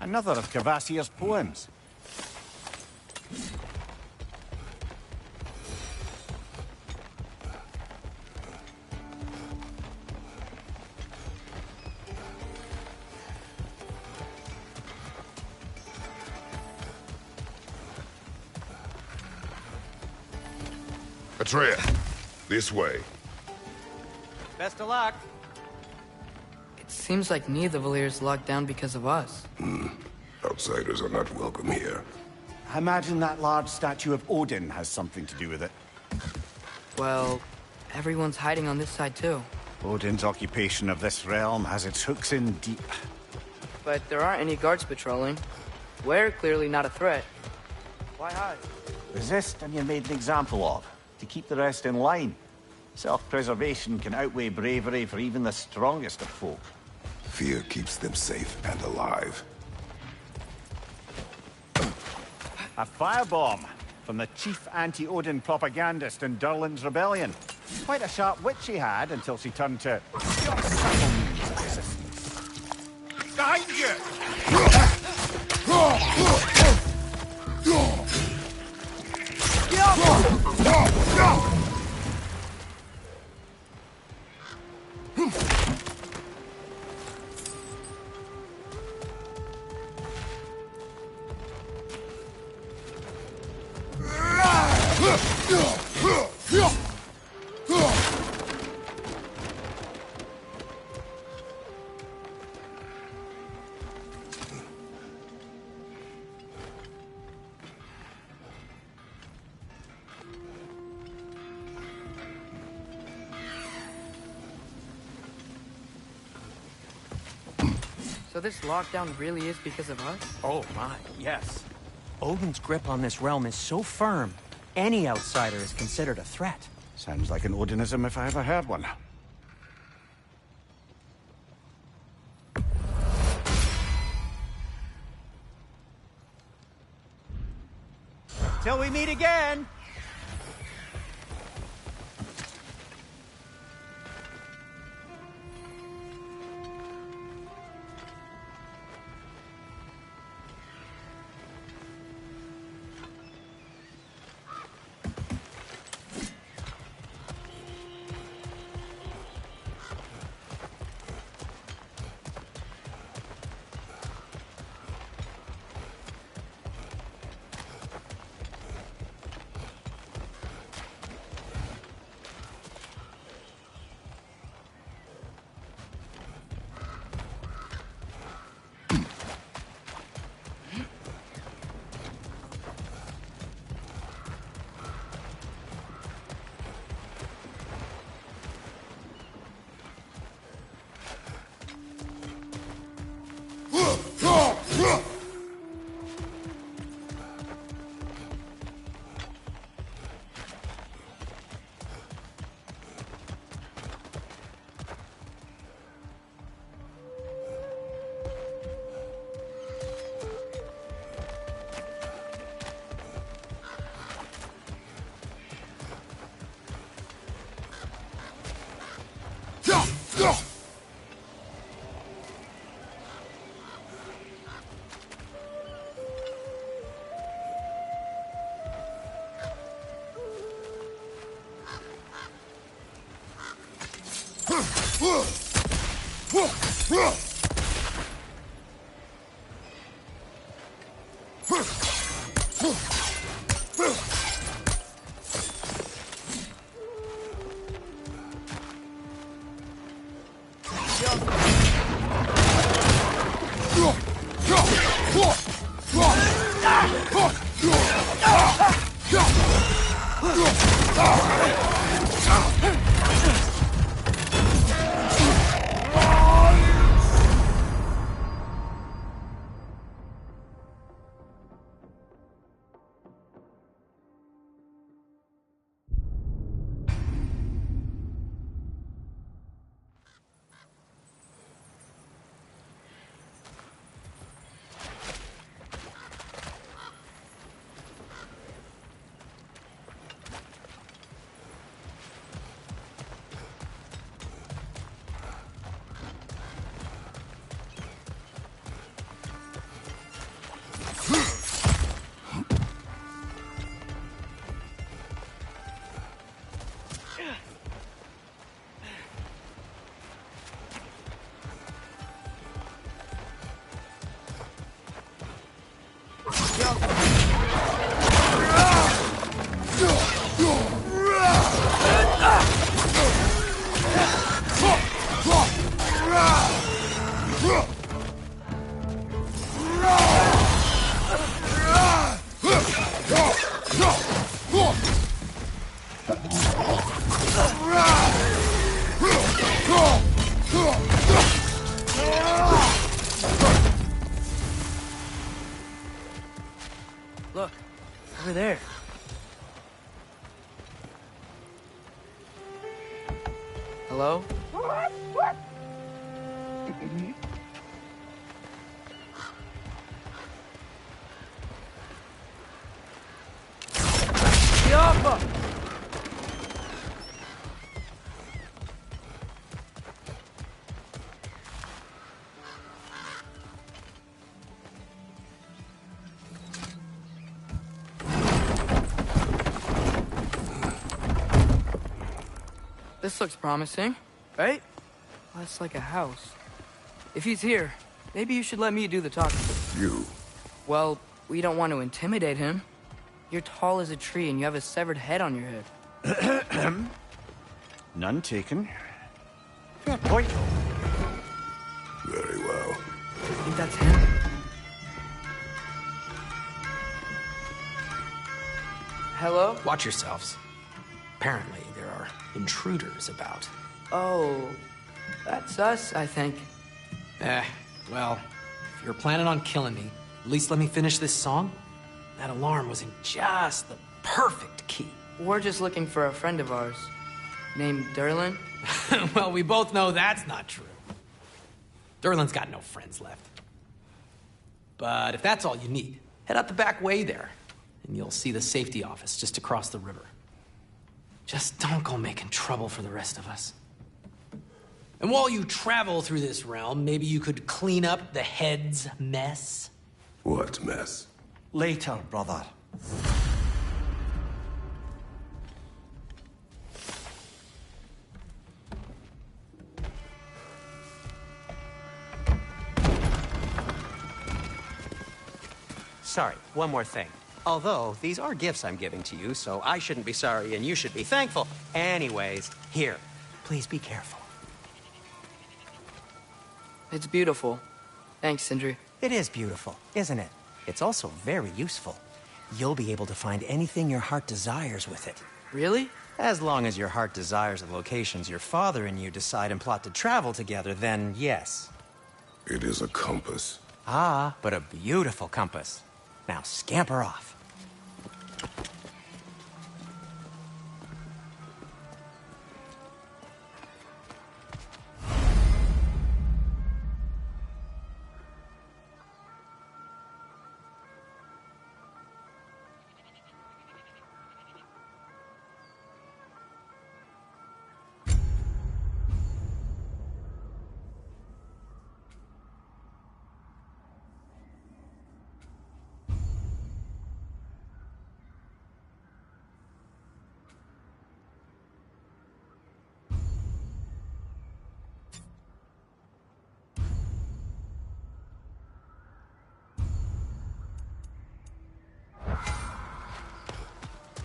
Another of Kvasir's poems. Atreya, this way. Best of luck. It seems like Nidavellir's locked down because of us. Outsiders are not welcome here. I imagine that large statue of Odin has something to do with it. Well, everyone's hiding on this side too. Odin's occupation of this realm has its hooks in deep. But there aren't any guards patrolling. We're clearly not a threat. Why hide? Resist and you're made an example of, to keep the rest in line. Self-preservation can outweigh bravery for even the strongest of folk. Fear keeps them safe and alive. A firebomb from the chief anti-Odin propagandist in Durlin's rebellion. Quite a sharp wit she had until she turned to your subtle means of resistance. Behind you! So this lockdown really is because of us? Oh my, yes. Odin's grip on this realm is so firm, any outsider is considered a threat. Sounds like an Odinism if I ever heard one. Till we meet again! Look, over there. Hello? This looks promising, right? That's like a house. If he's here, maybe you should let me do the talking. You. Well, we don't want to intimidate him. You're tall as a tree and you have a severed head on your head. None taken. Fair point. Very well. I think that's him. Hello? Watch yourselves. Apparently, there are intruders about. Oh, that's us, I think. Well, if you're planning on killing me, at least let me finish this song. That alarm was in just the perfect key. We're just looking for a friend of ours named Derlin. Well, we both know that's not true. Derlin's got no friends left. But if that's all you need, head out the back way there, and you'll see the safety office just across the river. Just don't go making trouble for the rest of us. And while you travel through this realm, maybe you could clean up the head's mess? What mess? Later, brother. Sorry, one more thing. Although, these are gifts I'm giving to you, so I shouldn't be sorry and you should be thankful. Anyways, here, please be careful. It's beautiful. Thanks, Sindri. It is beautiful, isn't it? It's also very useful. You'll be able to find anything your heart desires with it. Really? As long as your heart desires the locations your father and you decide and plot to travel together, then yes. It is a compass. Ah, but a beautiful compass. Now scamper off.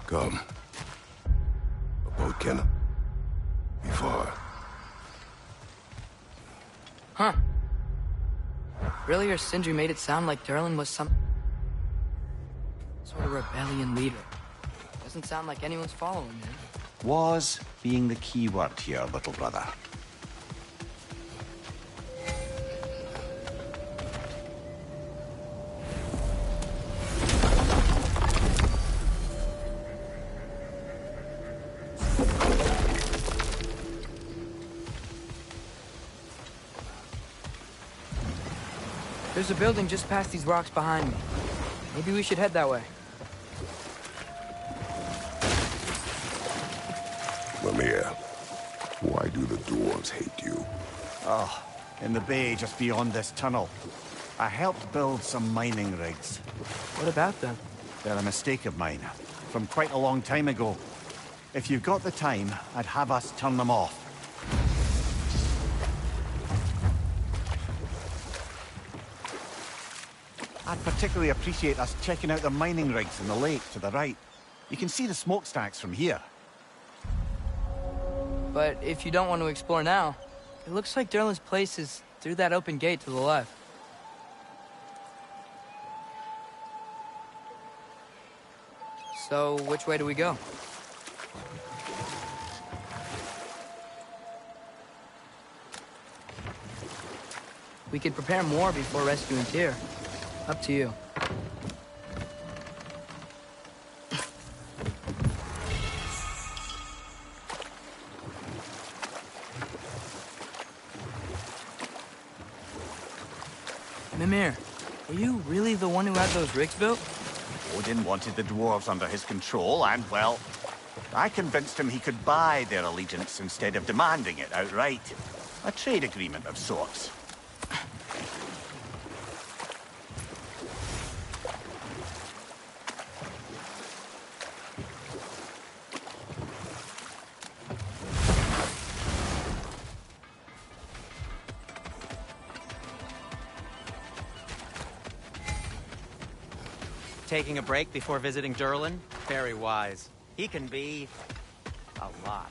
Come. A boat can be far. Huh. Earlier, Sindri made it sound like Derlin was some sort of rebellion leader. Doesn't sound like anyone's following him. Was being the key word here, little brother. There's a building just past these rocks behind me. Maybe we should head that way. Mimir, why do the dwarves hate you? Oh, in the bay just beyond this tunnel. I helped build some mining rigs. What about them? They're a mistake of mine, from quite a long time ago. If you've got the time, I'd have us turn them off. I'd particularly appreciate us checking out the mining rigs in the lake to the right. You can see the smokestacks from here. But if you don't want to explore now, it looks like Derlin's place is through that open gate to the left. So, which way do we go? We could prepare more before rescuing Tyr. Up to you. Mimir, are you really the one who had those rigs built? Odin wanted the dwarves under his control, and, well, I convinced him he could buy their allegiance instead of demanding it outright. A trade agreement of sorts. Taking a break before visiting Durlin? Very wise. He can be... a lot.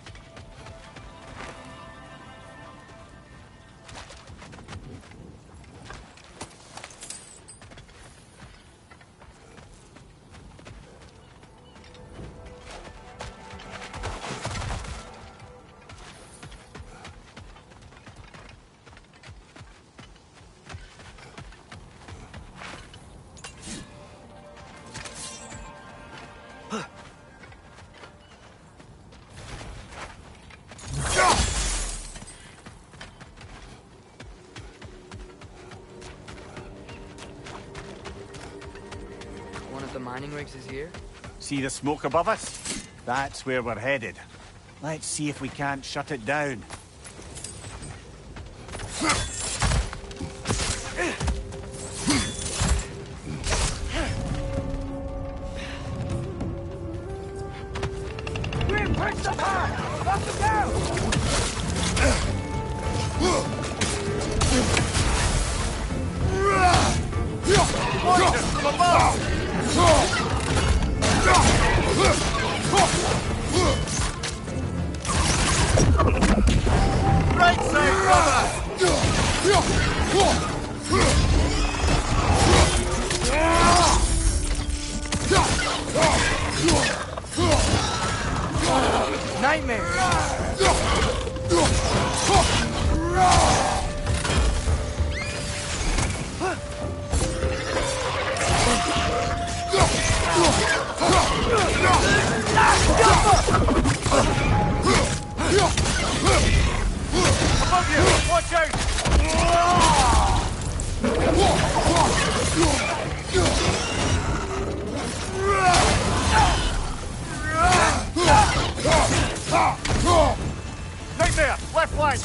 One of the mining rigs is here? See the smoke above us? That's where we're headed. Let's see if we can't shut it down. Right side, brother! Nightmare! Above you! Watch out! Right there! Left flank!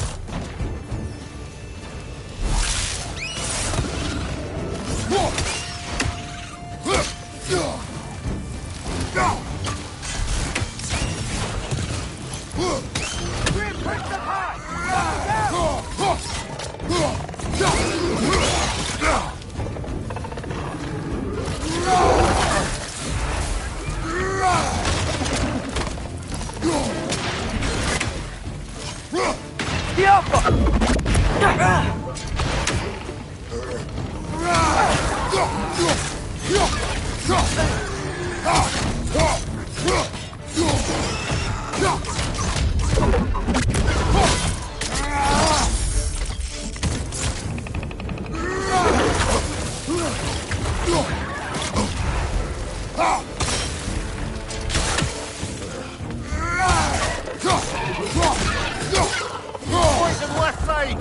Poison left side!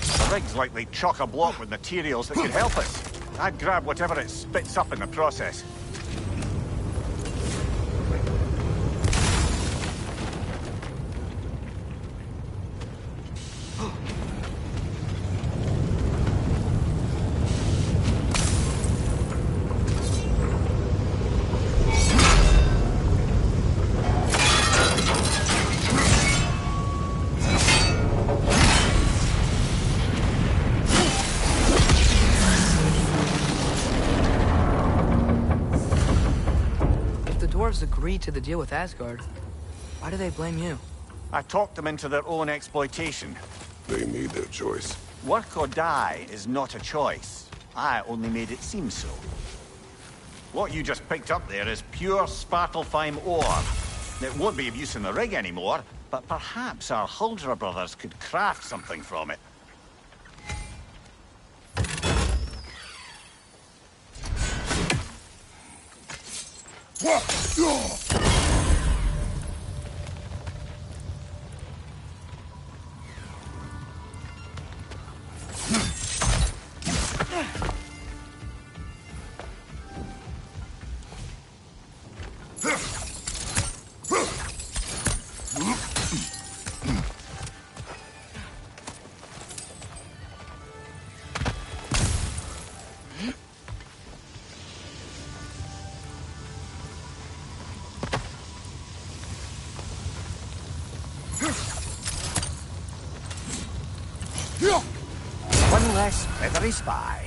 The rig's likely chock-a-block with materials that could help us. I'd grab whatever it spits up in the process. Dwarves agreed to the deal with Asgard. Why do they blame you? I talked them into their own exploitation. They made their choice. Work or die is not a choice. I only made it seem so. What you just picked up there is pure Svartalfheim ore. It won't be of use in the rig anymore, but perhaps our Huldra brothers could craft something from it. One less feathery spy.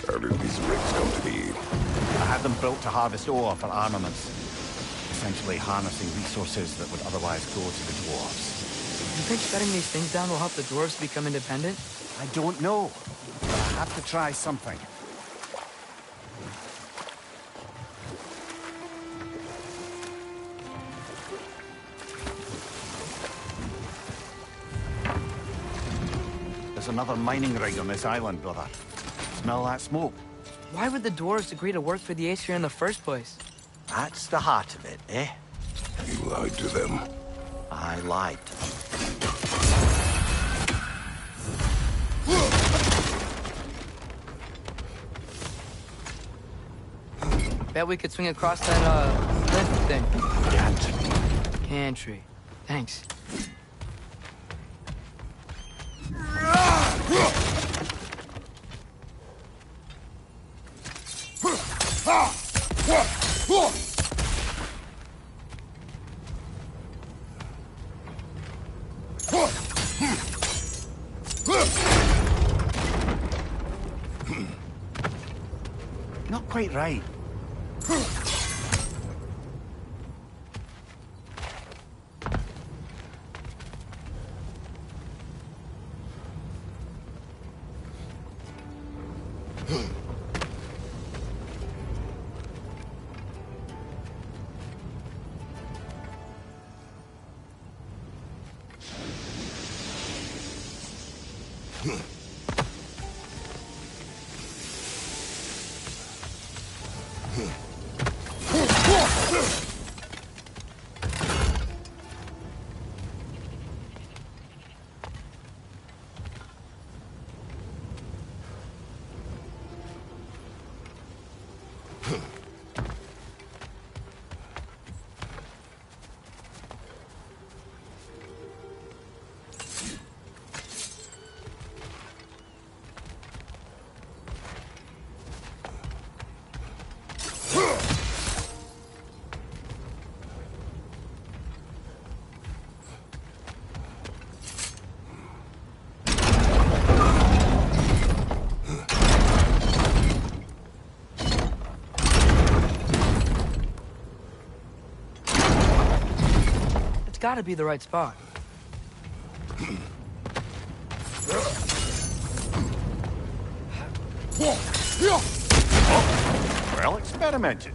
How did these rigs come to be? I had them built to harvest ore for armaments. Essentially harnessing resources that would otherwise go to the dwarves. You think shutting these things down will help the dwarves become independent? I don't know, but I have to try something. There's another mining rig on this island, brother. Smell that smoke? Why would the dwarves agree to work for the Aesir in the first place? That's the heart of it, eh? You lied to them. I lied to them. Bet we could swing across that, lift thing. Can't. Cantry. Thanks. Not quite right. Gotta be the right spot. Oh, well experimented.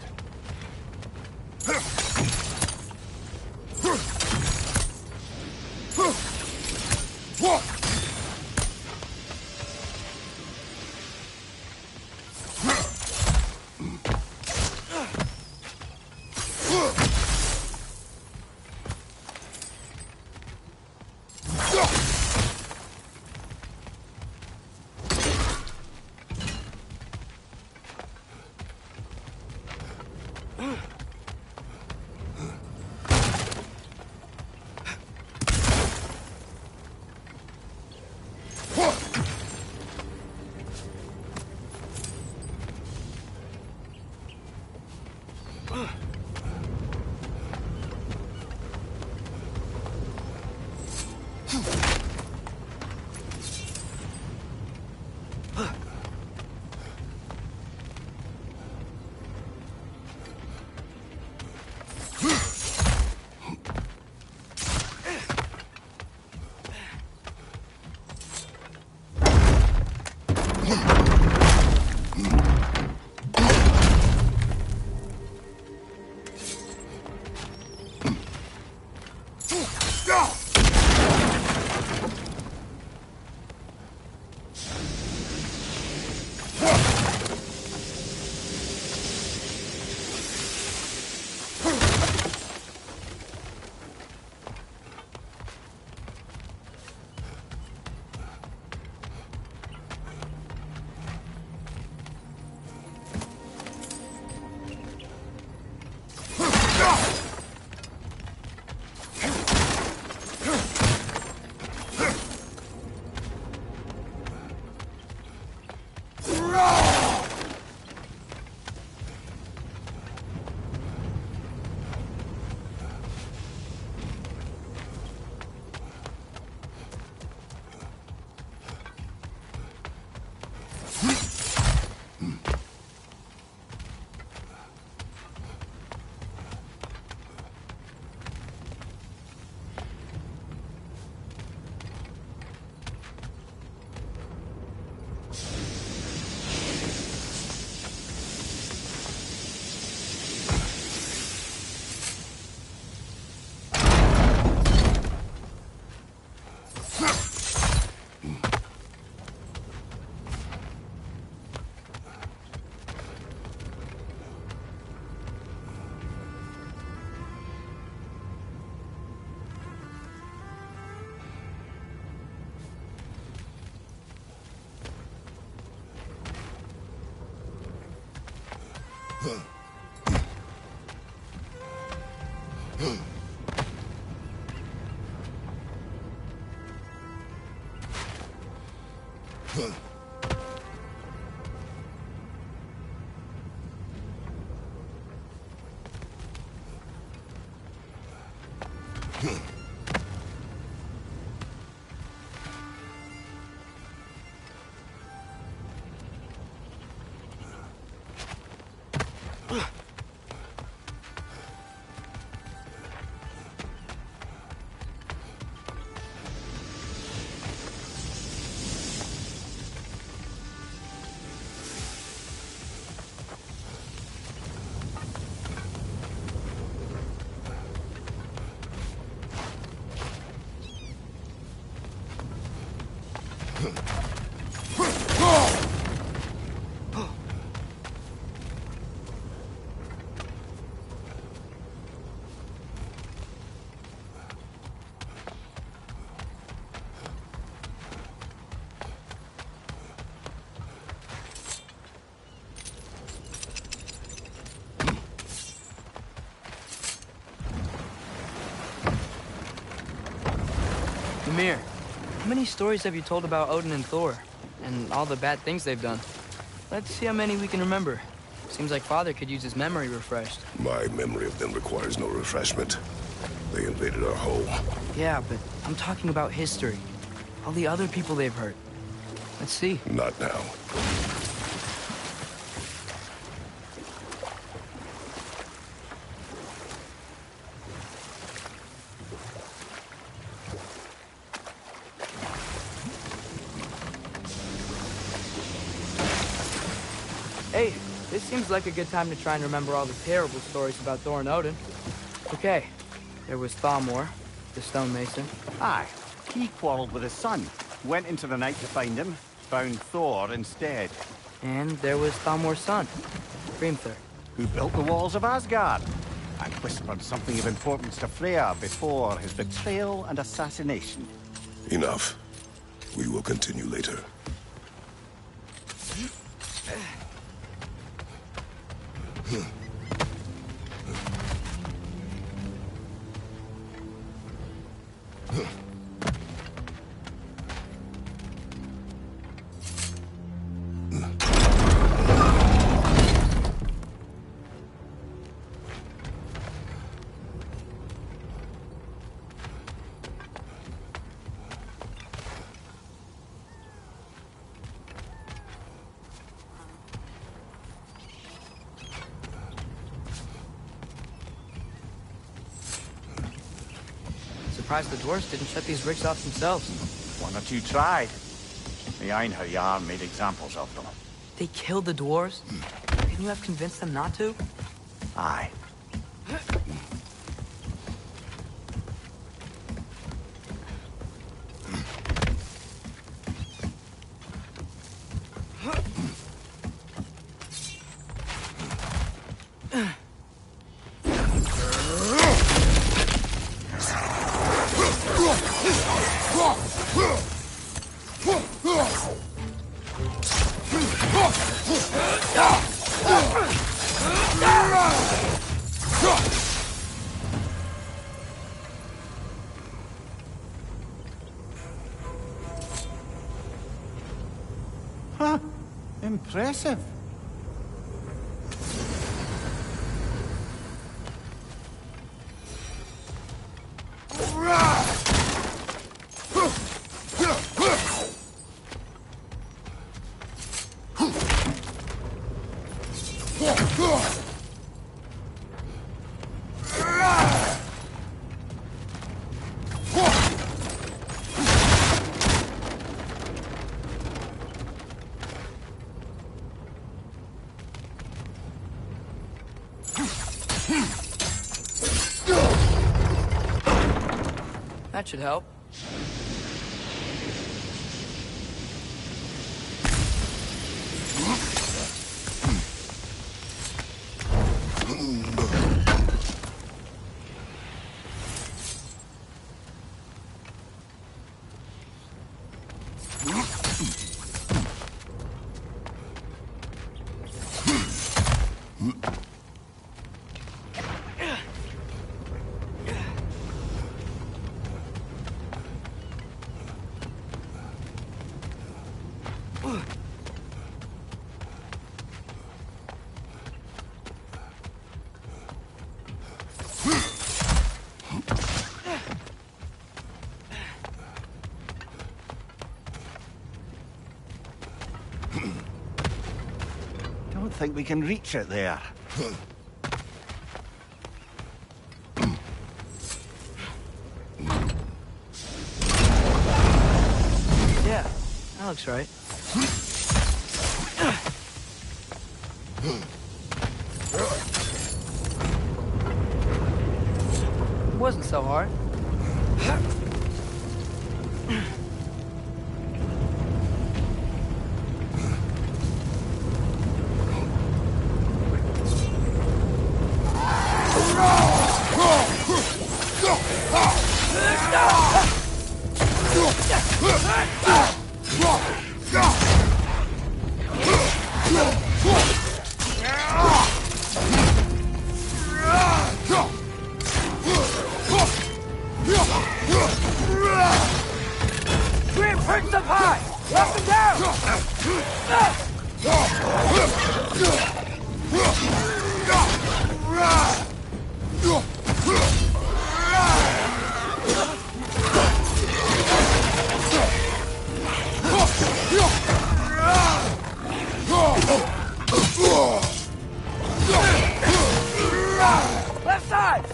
Ymir, how many stories have you told about Odin and Thor? And all the bad things they've done? Let's see how many we can remember. Seems like Father could use his memory refreshed. My memory of them requires no refreshment. They invaded our home. Yeah, but I'm talking about history. All the other people they've hurt. Let's see. Not now. Hey, this seems like a good time to try and remember all the terrible stories about Thor and Odin. Okay, there was Thalmor, the stonemason. Aye, he quarreled with his son. Went into the night to find him, found Thor instead. And there was Thalmor's son, Grimthur. Who built the walls of Asgard and whispered something of importance to Freya before his betrayal and assassination. Enough. We will continue later. Surprised the dwarves didn't shut these rigs off themselves. One or two tried. The Einherjar made examples of them. They killed the dwarves? Couldn't you have convinced them not to? Aye. Huh. Impressive. That should help. think we can reach it there. Yeah, that looks right. It wasn't so hard. Left side!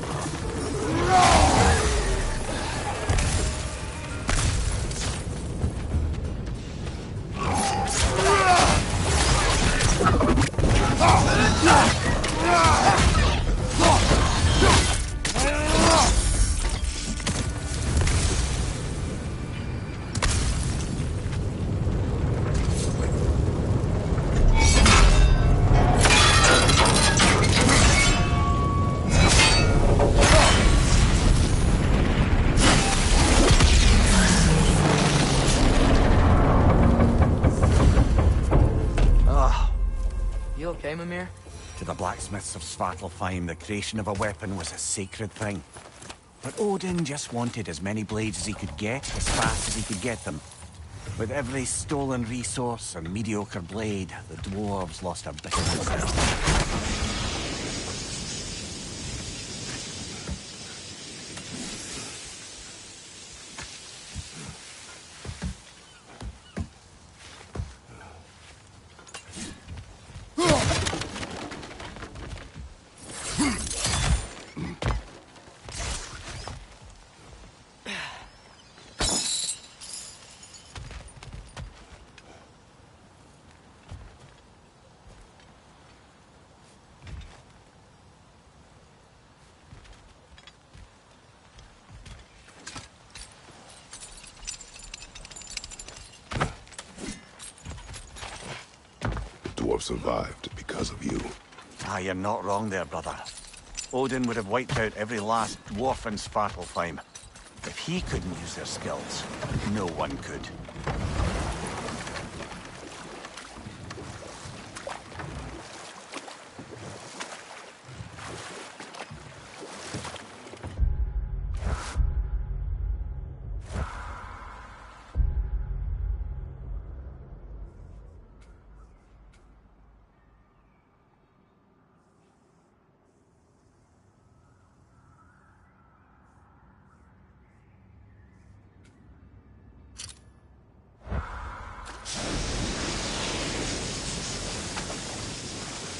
You okay, Mimir? To the blacksmiths of Svartalfheim, the creation of a weapon was a sacred thing. But Odin just wanted as many blades as he could get, as fast as he could get them. With every stolen resource and mediocre blade, the dwarves lost a bit of themselves. Dwarf survived because of you. Ah, you're not wrong there, brother. Odin would have wiped out every last dwarf in Svartalfheim. If he couldn't use their skills, no one could.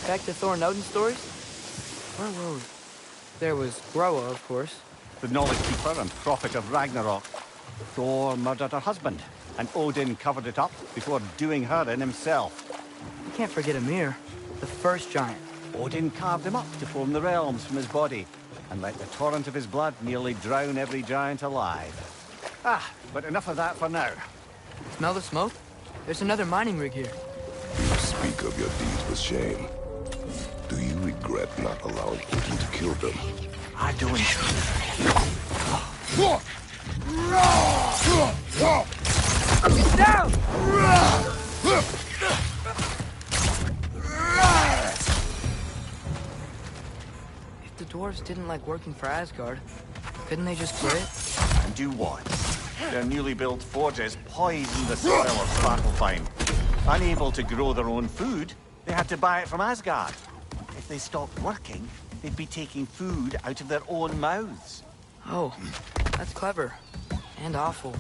Back to Thor and Odin stories? Where were we? There was Groa, of course. The knowledge keeper and prophet of Ragnarok. Thor murdered her husband, and Odin covered it up before doing her in himself. You can't forget Ymir, the first giant. Odin carved him up to form the realms from his body, and let the torrent of his blood nearly drown every giant alive. But enough of that for now. Smell the smoke? There's another mining rig here. You speak of your deeds with shame. Do you regret not allowing Odin to kill them? I don't. Get down! If the dwarves didn't like working for Asgard, couldn't they just quit? And do what? Their newly built forges poisoned the soil of Svartalfheim. Unable to grow their own food, they had to buy it from Asgard. If they stopped working, they'd be taking food out of their own mouths. Oh, that's clever. And awful.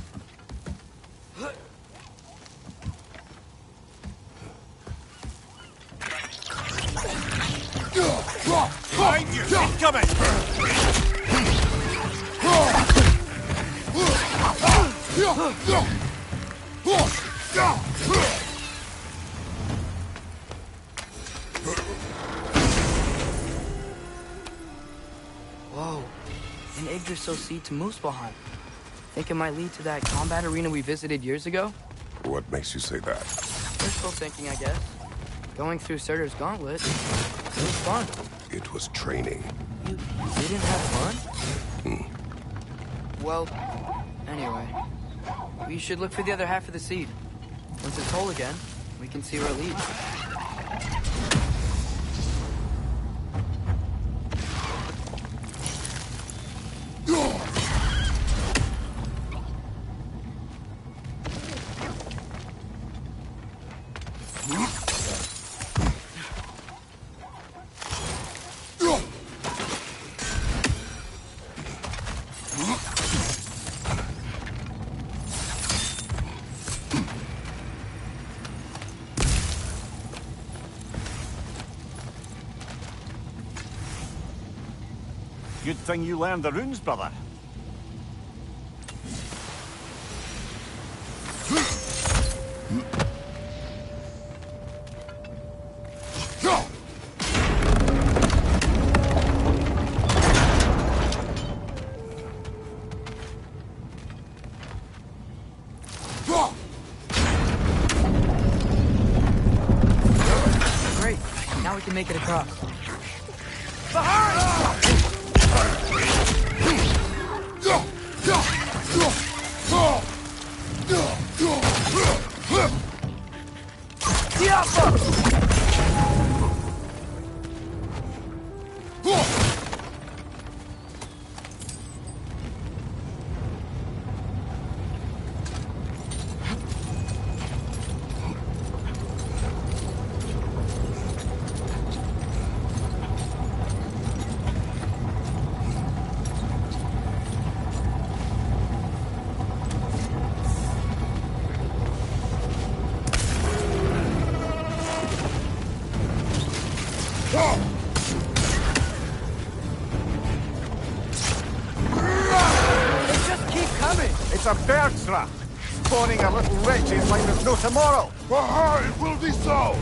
Behind you! Incoming! Whoa. An Yggdrasil seed to Muspelheim. Think it might lead to that combat arena we visited years ago? What makes you say that? Wishful thinking, I guess. Going through Surtur's gauntlet, it was fun. It was training. You didn't have fun? Well, anyway. We should look for the other half of the seed. Once it's whole again, we can see where it leads. Good thing you learned the runes, brother. Great. Now we can make it across. It's a bird's rat, spawning a little wretches like there's no tomorrow. It will be so!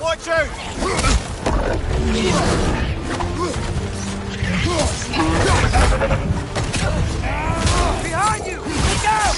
Watch out! Behind you! Look out!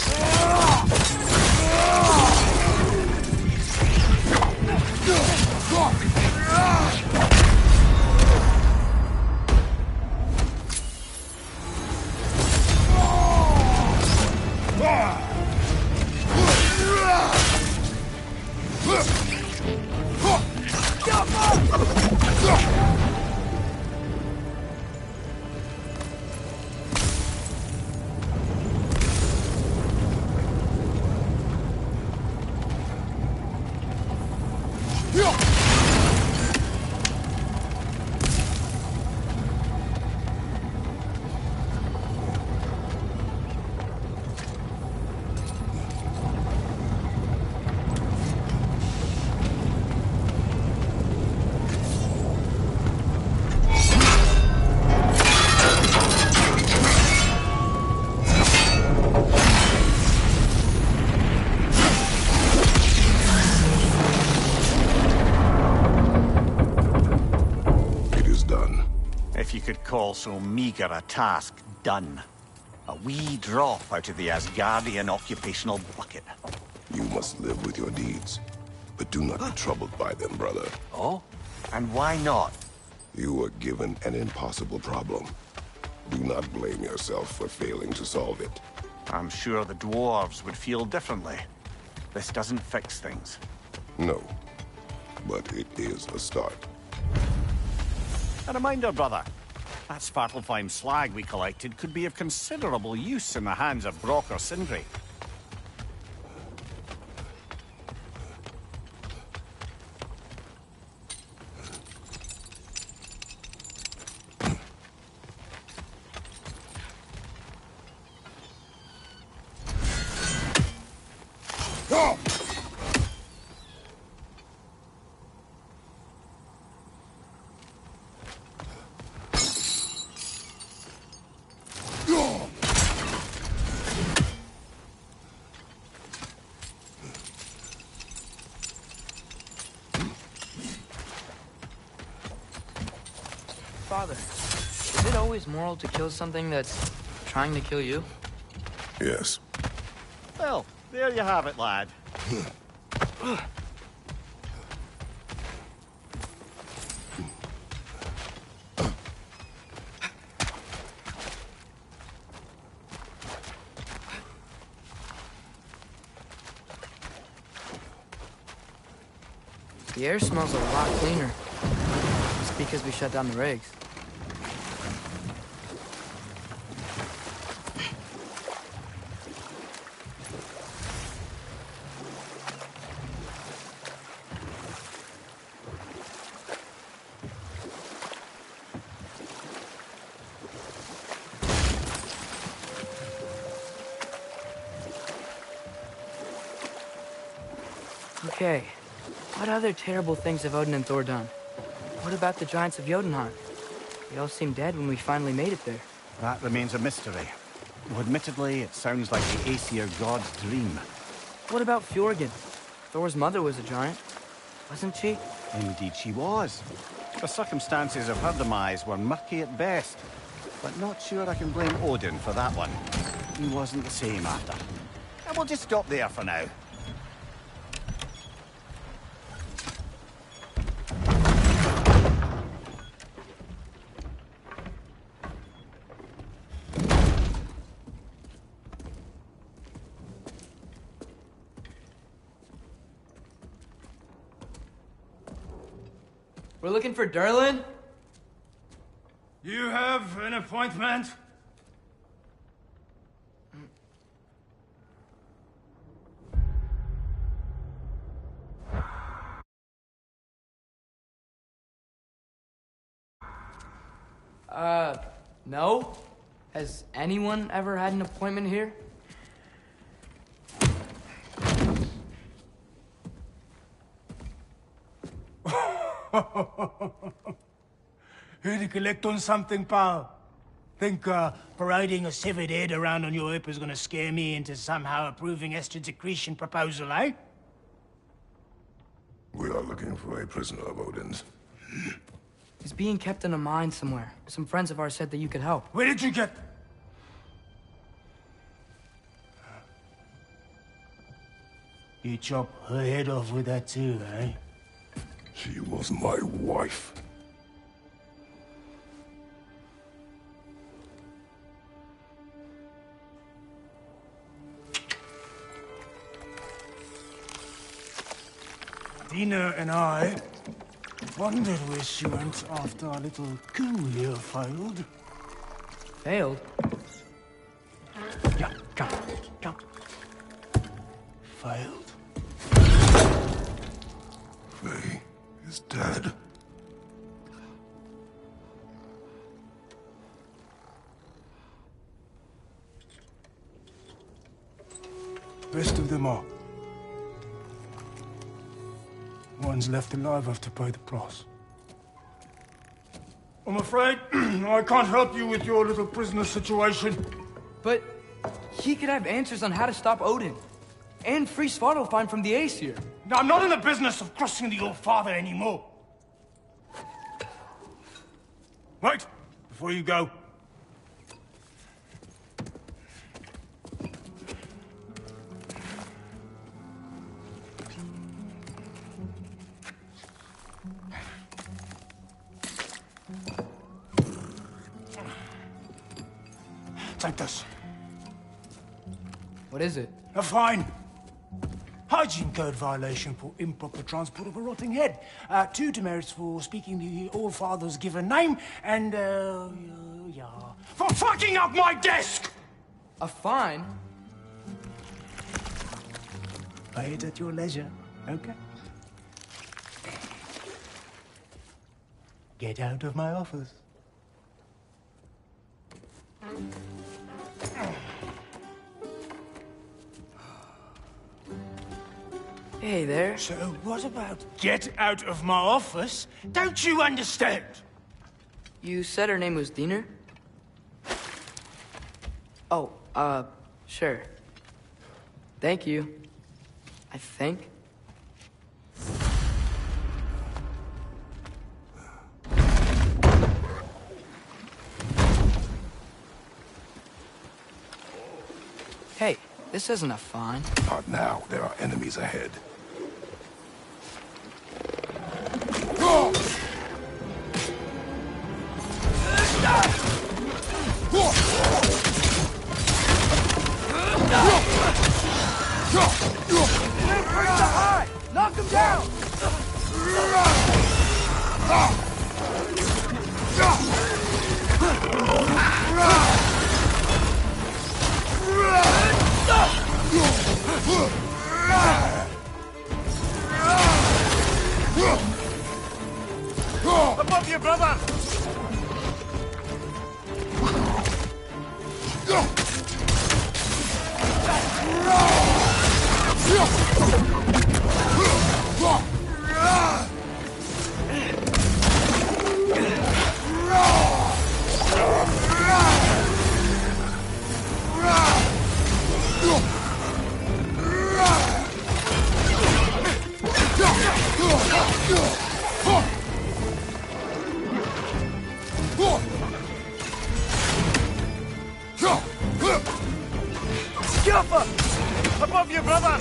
Call so meager a task done. A wee drop out of the Asgardian occupational bucket. You must live with your deeds, but do not be troubled by them, brother. Oh? And why not? You were given an impossible problem. Do not blame yourself for failing to solve it. I'm sure the dwarves would feel differently. This doesn't fix things. No, but it is a start. A reminder, brother. That Svartalfheim slag we collected could be of considerable use in the hands of Brock or Sindri. Father, is it always moral to kill something that's trying to kill you? Yes. Well, there you have it, lad. The air smells a lot cleaner. It's because we shut down the rigs. Okay, what other terrible things have Odin and Thor done? What about the giants of Jotunheim? They all seemed dead when we finally made it there. That remains a mystery. Though admittedly, it sounds like the Aesir god's dream. What about Fjorgyn? Thor's mother was a giant, wasn't she? Indeed she was. The circumstances of her demise were murky at best. But not sure I can blame Odin for that one. He wasn't the same after. And we'll just stop there for now. We're looking for Durlin? You have an appointment? No? Has anyone ever had an appointment here? Here to collect on something, pal? Think, parading a severed head around on your hip is gonna scare me into somehow approving Esther's accretion proposal, eh? We are looking for a prisoner of Odin's. He's being kept in a mine somewhere. Some friends of ours said that you could help. Where did you get... You chop her head off with that too, eh? She was my wife. Dina and I wondered where she went after our little coup here failed. Failed? Yeah, come. Failed. Faye is dead. Rest of them are. One's left alive have to pay the price. I'm afraid I can't help you with your little prisoner situation. But he could have answers on how to stop Odin. And free Svartalfheim from the Aesir. I'm not in the business of crossing the old father anymore. Wait, before you go. Take this. What is it? A fine. Hygiene code violation for improper transport of a rotting head. 2 demerits for speaking the All-Father's given name, and, yeah, for fucking up my desk! A fine? Pay it at your leisure, okay? Get out of my office. Hey there. So what about get out of my office? Don't you understand? You said her name was Diener? Oh, sure. Thank you. I think. Hey, this isn't a fine. Not now. There are enemies ahead. Knock him down! Above you, brother! Above you, brother!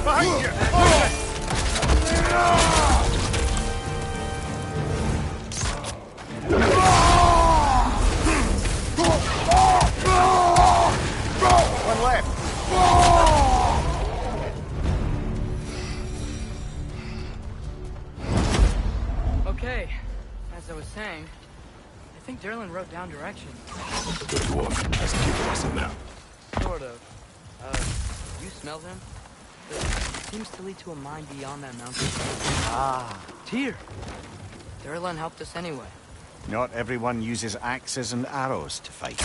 Behind you! One left. Okay, as I was saying, I think Derlin wrote down directions. The dwarf has given us a map. Sort of. You smell him? It seems to lead to a mine beyond that mountain. Ah. Tyr! Derlin helped us anyway. Not everyone uses axes and arrows to fight.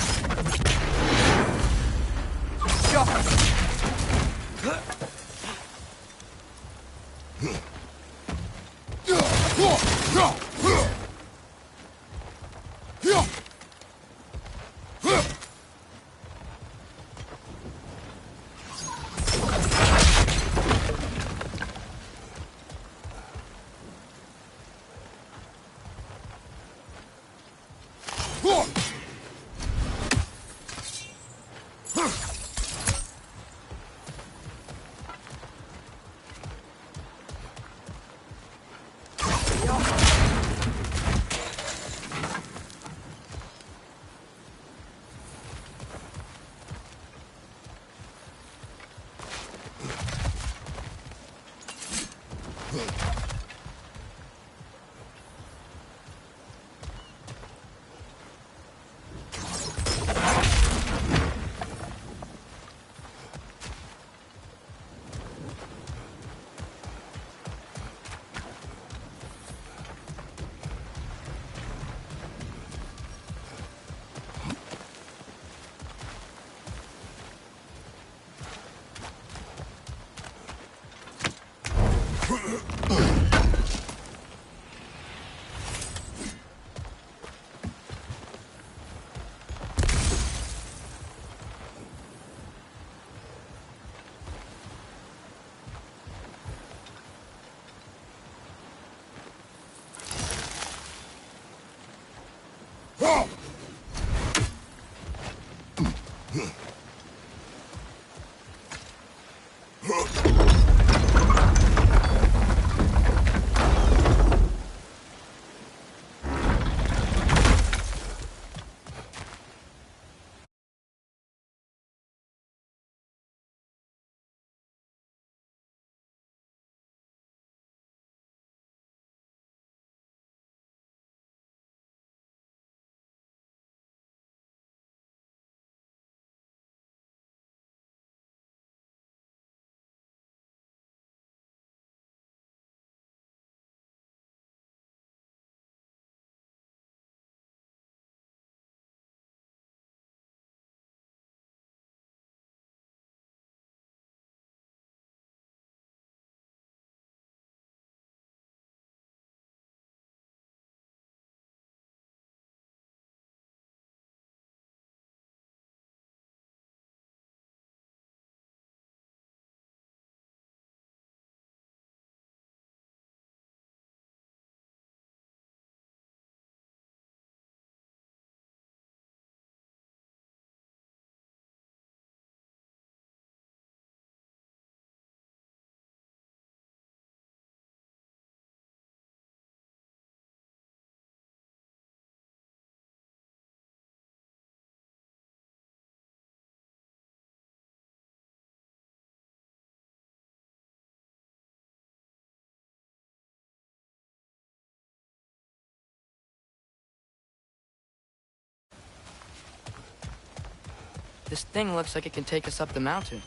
This thing looks like it can take us up the mountain.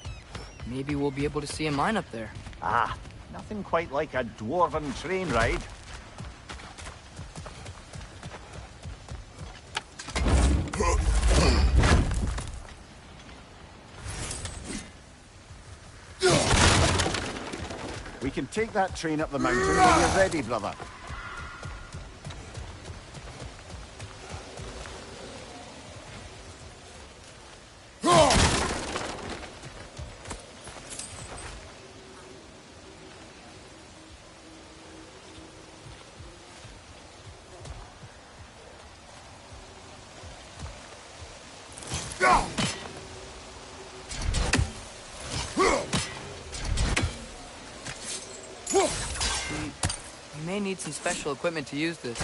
Maybe we'll be able to see a mine up there. Ah, nothing quite like a dwarven train ride. We can take that train up the mountain when you're ready, brother. We may need some special equipment to use this.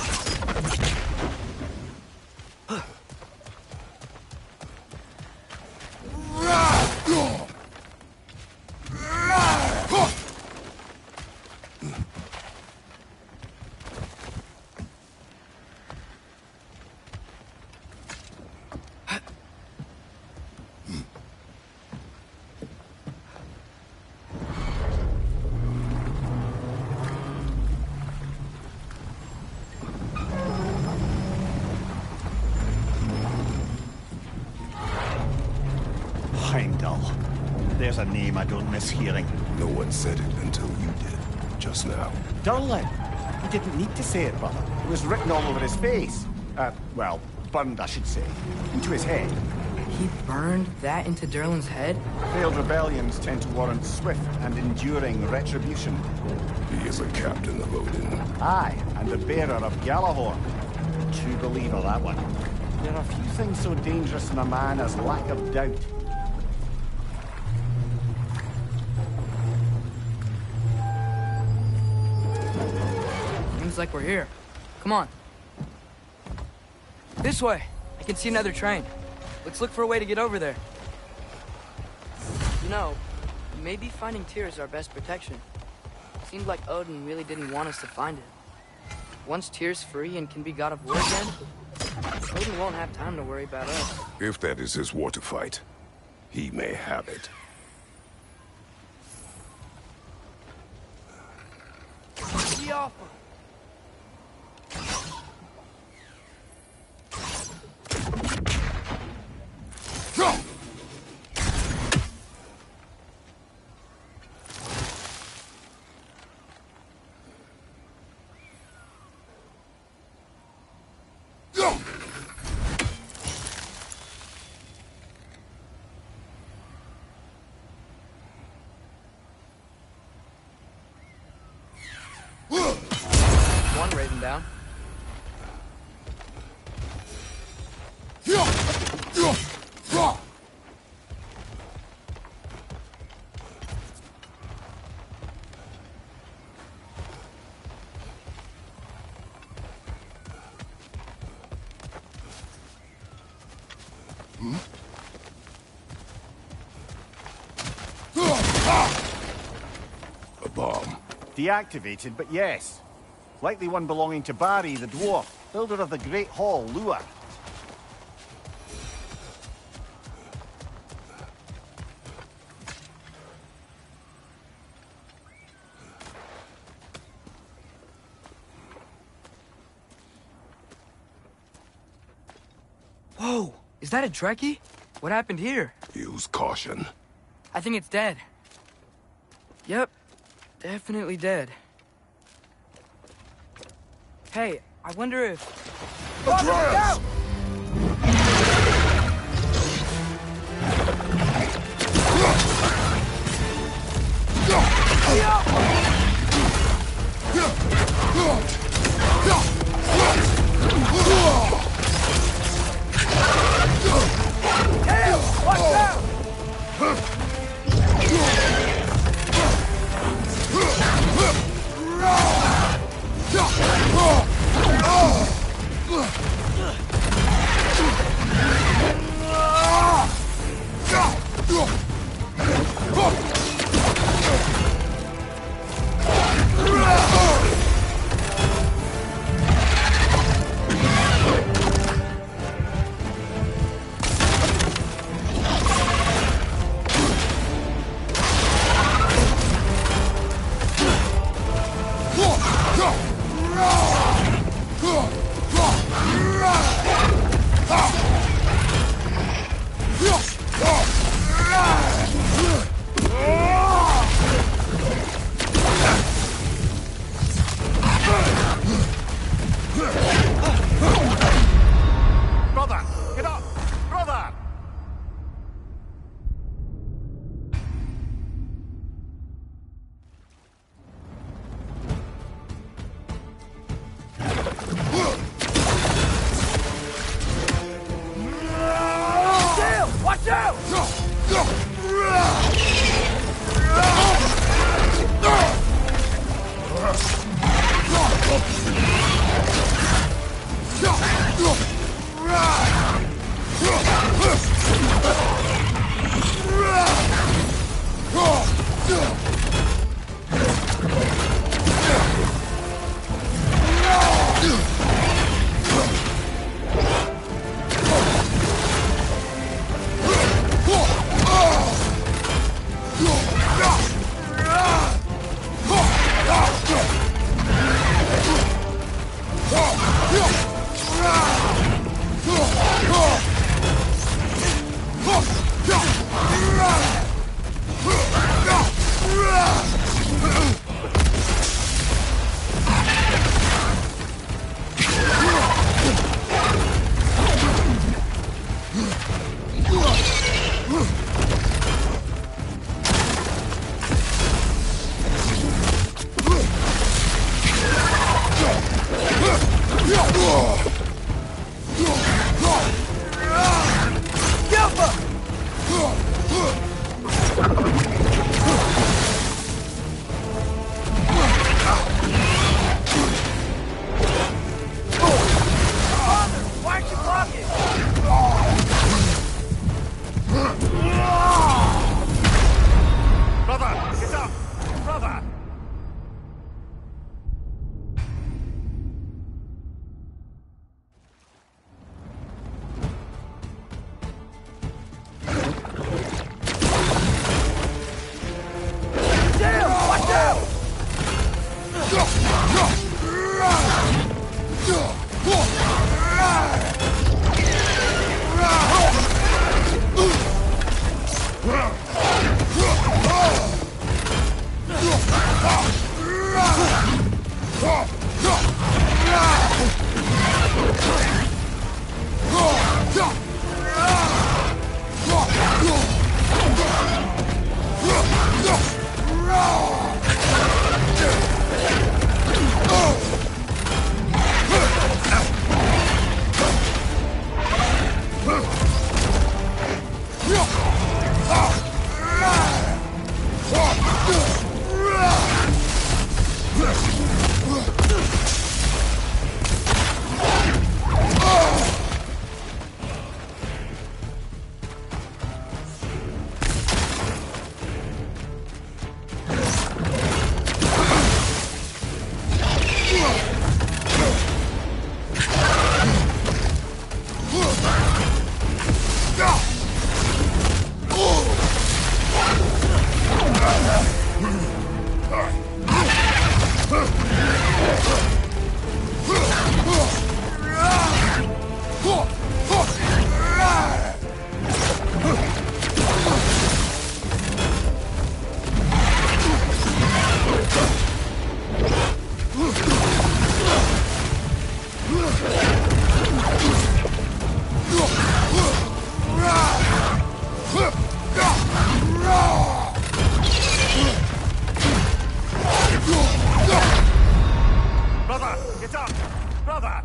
Heimdall. There's a name I don't miss hearing. No one said it until you did, just now. Durlin. He didn't need to say it, brother. It was written all over his face. Well, burned, I should say, into his head. He burned that into Derlin's head? Failed rebellions tend to warrant swift and enduring retribution. He is a captain of Odin. Aye, and the bearer of Galahorn. True believer, that one. There are few things so dangerous in a man as lack of doubt. Seems like we're here. Come on. This way. I can see another train. Let's look for a way to get over there. You know, maybe finding Tyr is our best protection. Seemed like Odin really didn't want us to find it. Once Tyr's free and can be god of war again, Odin won't have time to worry about us. If that is his war to fight, he may have it. Be awful. One raven down. A bomb. Deactivated, but yes. Likely one belonging to Barry, the dwarf, builder of the Great Hall, Lure. Whoa! Is that a Trekkie? What happened here? Use caution. I think it's dead. Yep. Definitely dead. Hey, I wonder if... Atreus! Watch out! Brother! Get up! Brother! Watch out! Brother, get up! Brother! Brother, get up! Brother!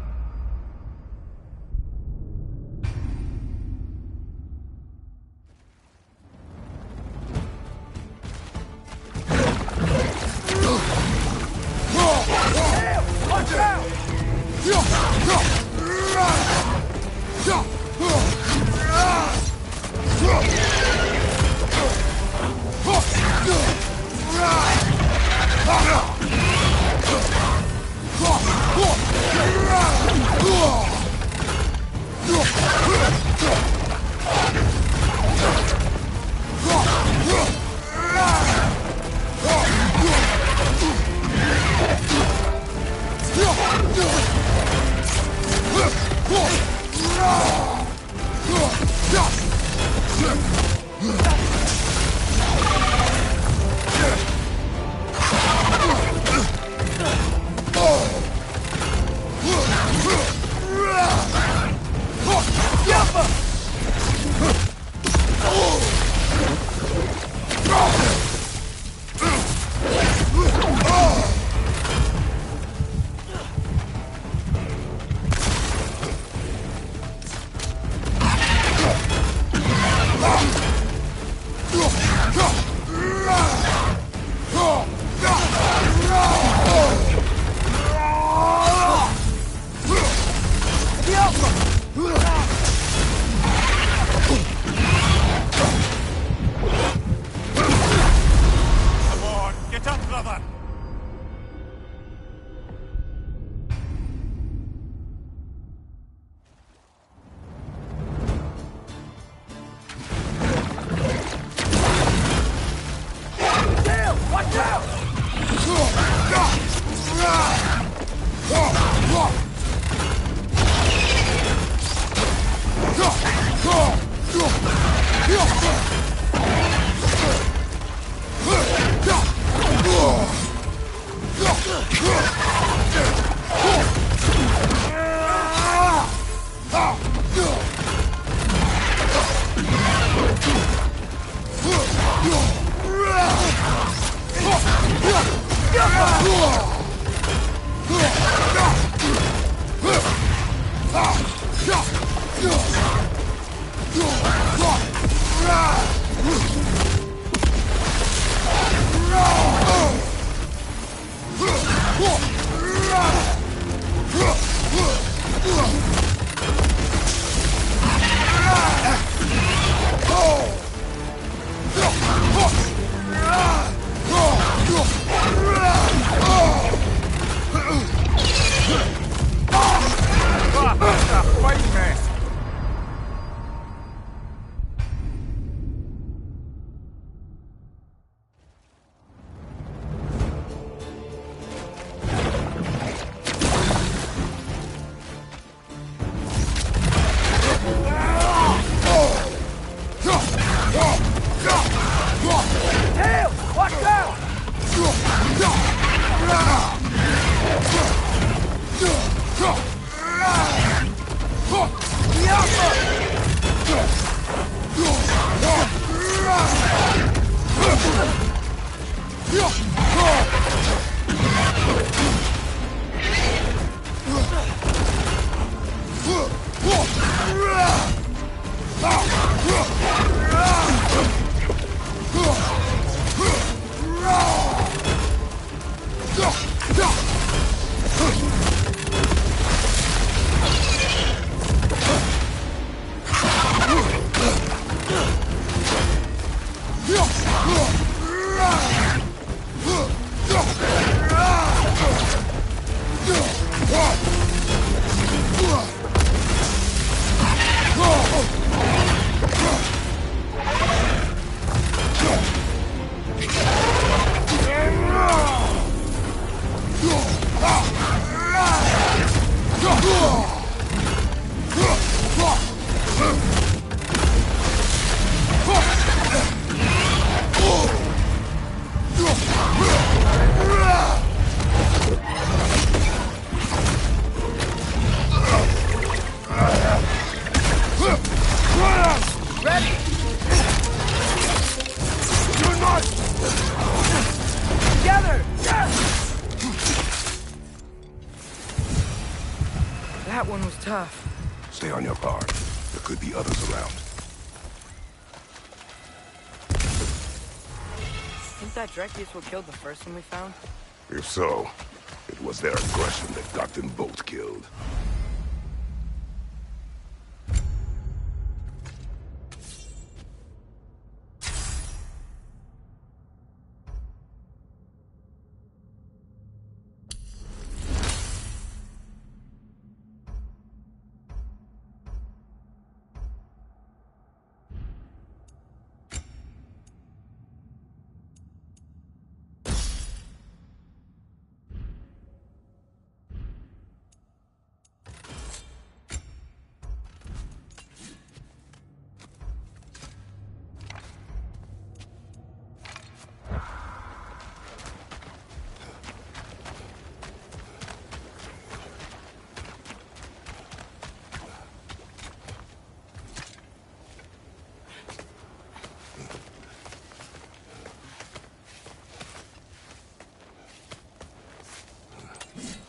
Watch out! That one was tough. Stay on your guard. There could be others around. Think that Drekius what killed the first one we found? If so, it was their aggression that got them both killed.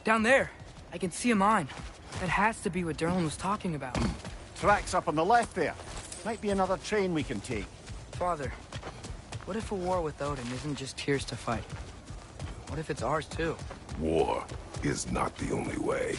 Down there. I can see a mine. That has to be what Derlin was talking about. Tracks up on the left there. Might be another train we can take. Father, what if a war with Odin isn't just Tyr's to fight? What if it's ours too? War is not the only way.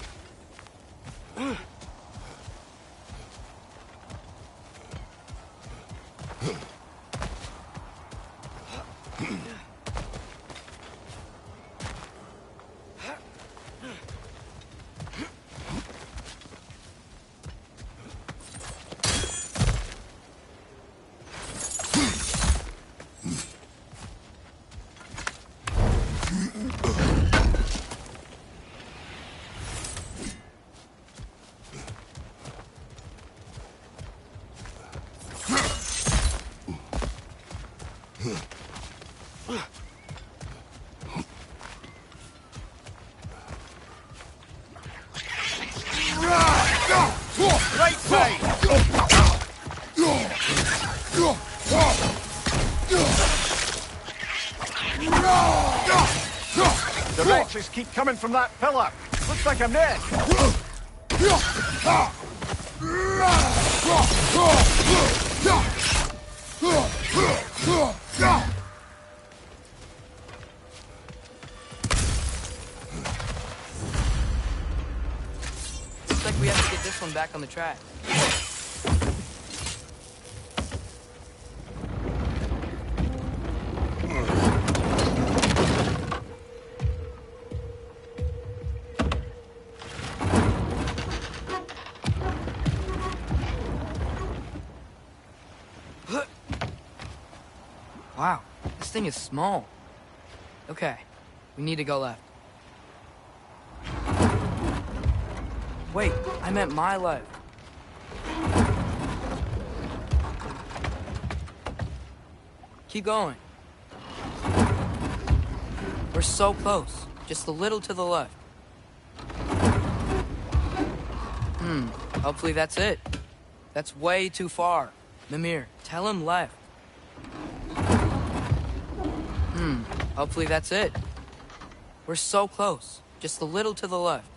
Right side! The Branches keep coming from that pillar. Looks like a nest. Looks like we have to get this one back on the track. Wow, this thing is small. Okay, we need to go left. Wait, I meant my left. Keep going. We're so close. Just a little to the left. Hopefully that's it. That's way too far. Mimir, tell him left. Hopefully that's it. We're so close. Just a little to the left.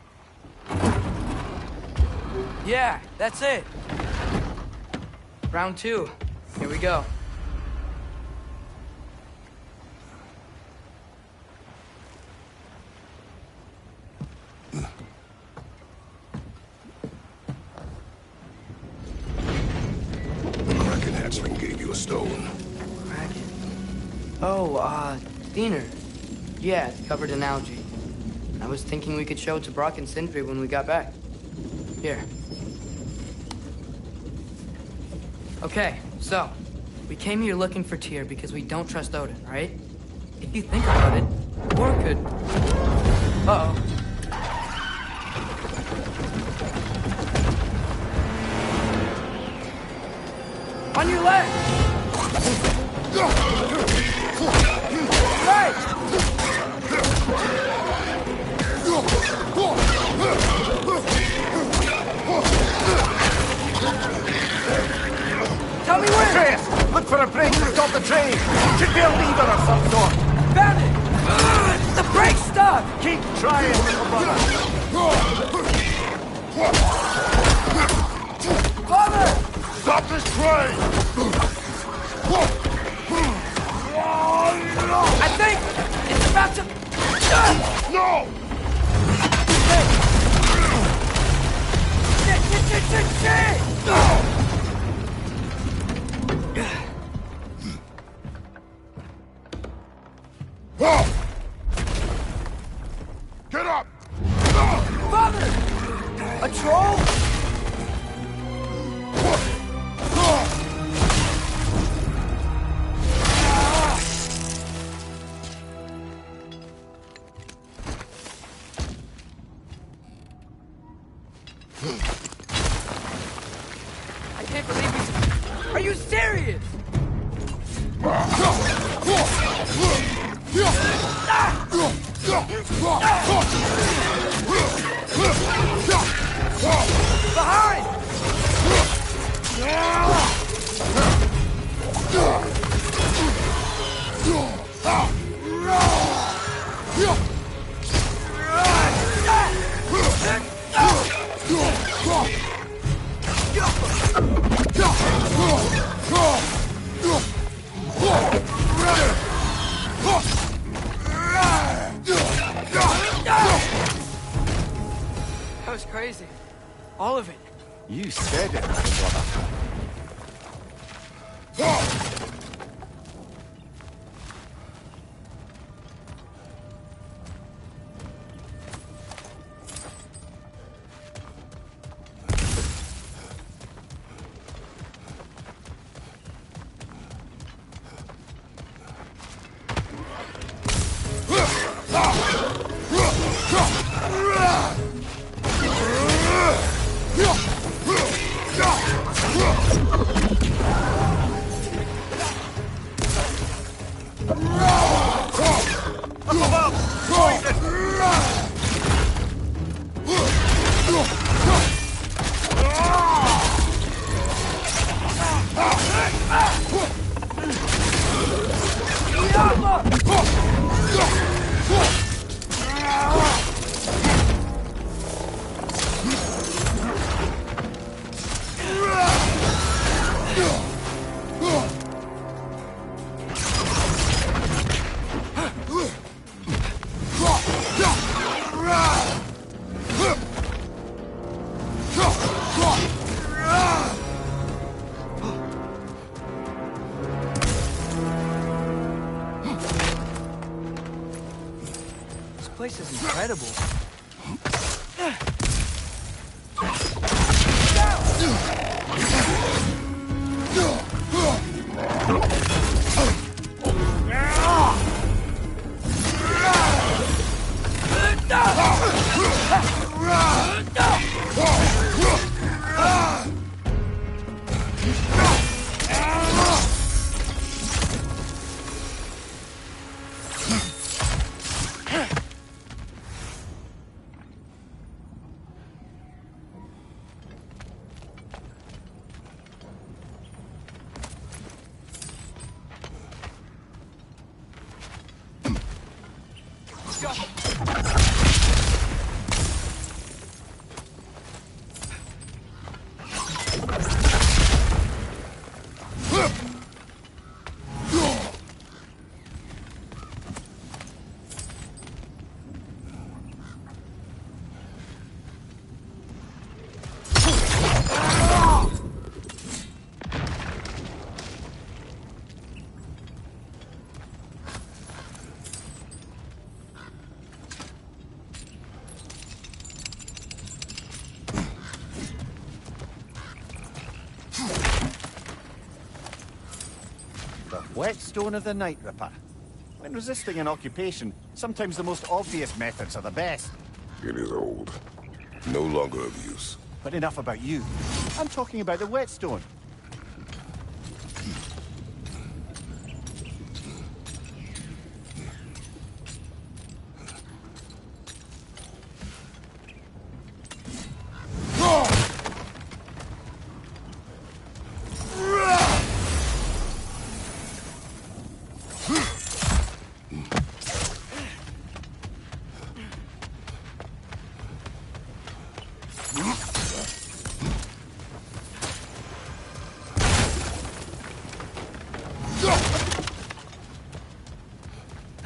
Yeah, that's it. Round 2. Here we go. The Kraken hatchling gave you a stone. Kraken. Oh, Diener. Yeah, it's covered in algae. I was thinking we could show it to Brock and Sindri when we got back. Here. Okay, so, we came here looking for Tyr because we don't trust Odin, right? If you think about it, Thor could... Uh-oh. On your left! Right! Tell me where! Atreus, look for a break to stop the train. Should be a lever of some sort. Found it! The brake's stuck! Keep trying, little brother. Father! Stop this train! I think it's about to... No! Shit! Get up! Father! A troll? I can't believe we... Are you serious? Behind! That was crazy. All of it. You said it, brother. This place is incredible. Whetstone of the Night Ripper. When resisting an occupation, sometimes the most obvious methods are the best. It is old. No longer of use. But enough about you. I'm talking about the whetstone.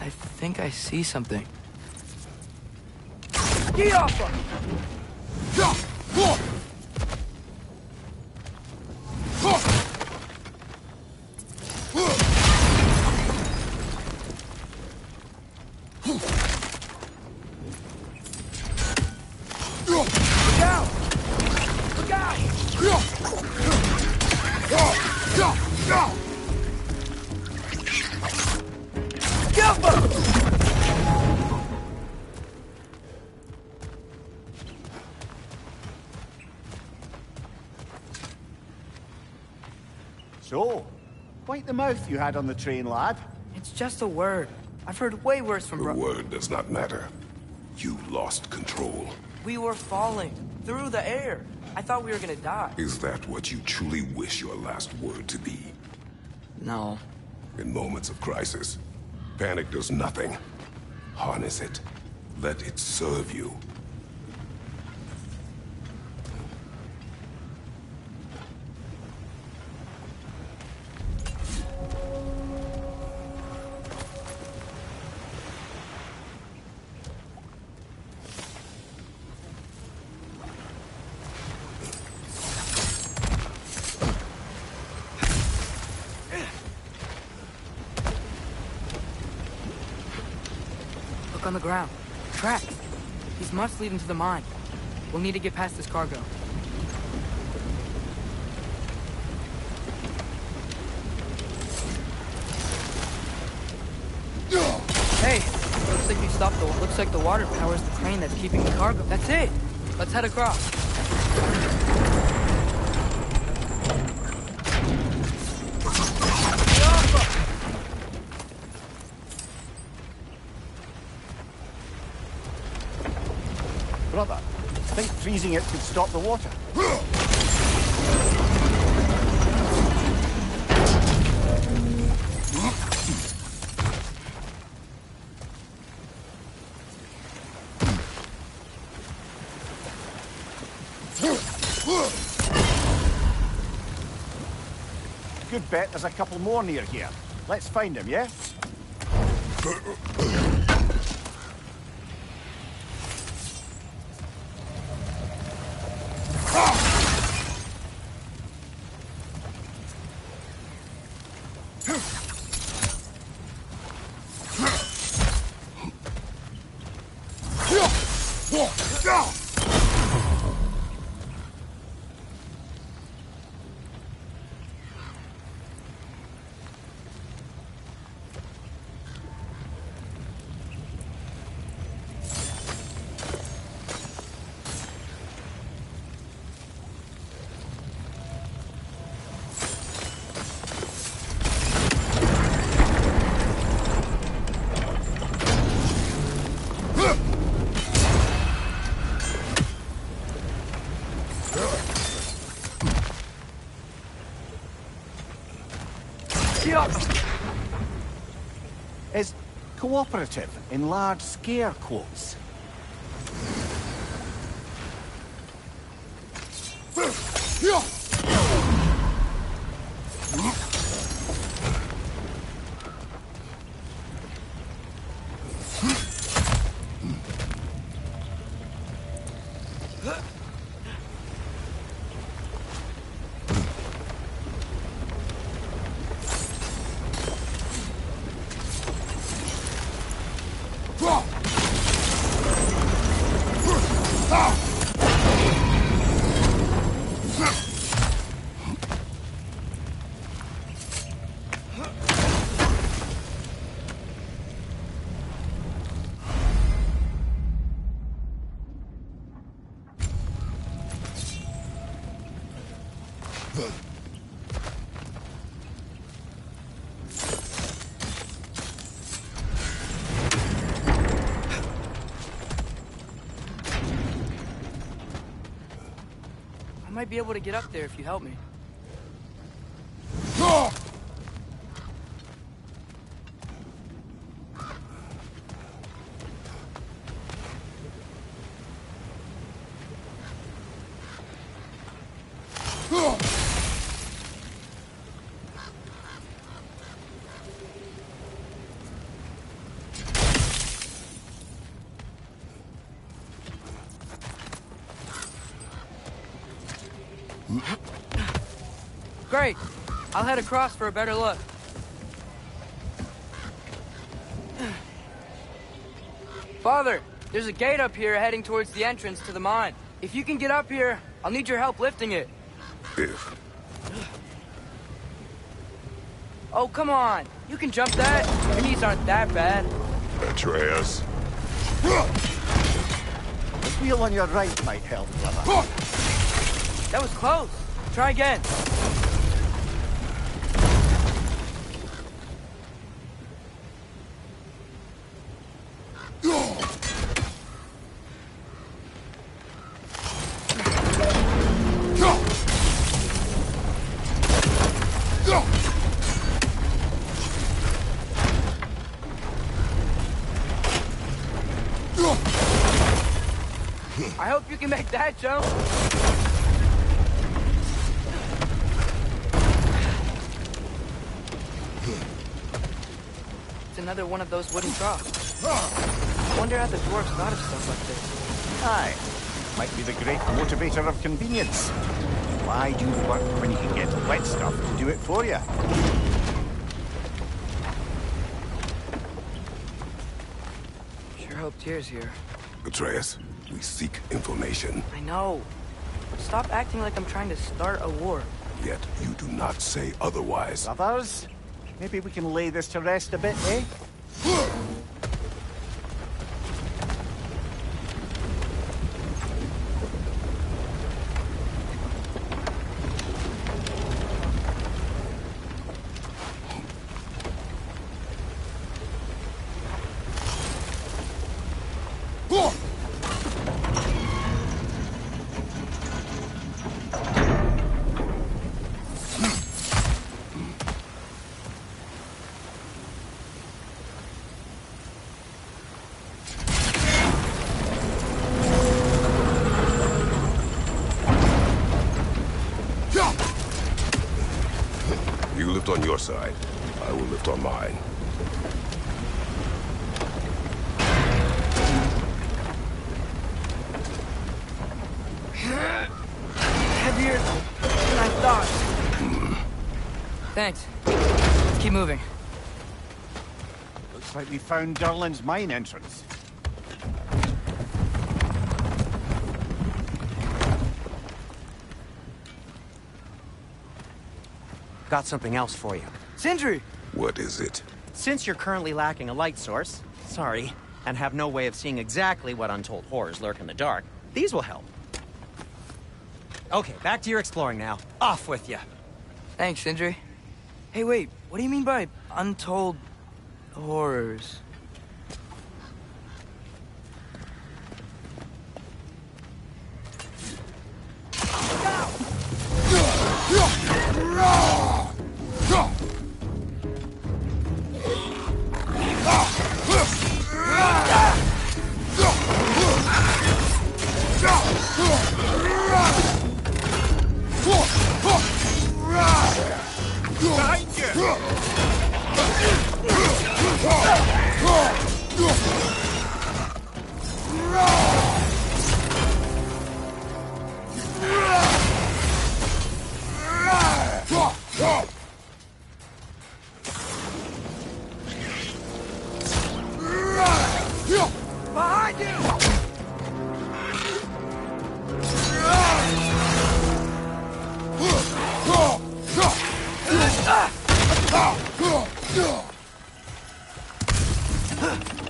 I think I see something. Get off her! So, bite the mouth you had on the train, lad. It's just a word. I've heard way worse from The word does not matter. You lost control. We were falling through the air. I thought we were gonna die. Is that what you truly wish your last word to be? No. In moments of crisis, panic does nothing. Harness it. Let it serve you. Look on the ground. Tracks. These must lead into the mine. We'll need to get past this cargo. Hey, looks like the water powers the crane that's keeping the cargo. That's it. Let's head across. Brother, I think freezing it could stop the water. good bet there's a couple more near here. Let's find him, yeah? Is cooperative in large scare quotes. I might be able to get up there if you help me. Great. I'll head across for a better look. Father, there's a gate up here heading towards the entrance to the mine. If you can get up here, I'll need your help lifting it. If. Oh, come on. You can jump that. Your knees aren't that bad. Atreus. The wheel on your right might help, brother. That was close. Try again. I hope you can make that jump. It's another one of those wooden troughs. I wonder how the dwarves thought of stuff like this. Aye. Might be the great motivator of convenience. Why do work when you can get wet stuff to do it for you? Sure hope Tyr's here. Atreus, we seek information. I know. Stop acting like I'm trying to start a war. Yet you do not say otherwise. Brothers, maybe we can lay this to rest a bit, eh? your side. I will lift on mine. Heavier than I thought. Thanks. Let's keep moving. Looks like we found Durlin's mine entrance. Got something else for you. Sindri! What is it? Since you're currently lacking a light source, sorry, and have no way of seeing exactly what untold horrors lurk in the dark, these will help. Okay, back to your exploring now. Off with you. Thanks, Sindri. Hey, wait, what do you mean by untold horrors? Behind you!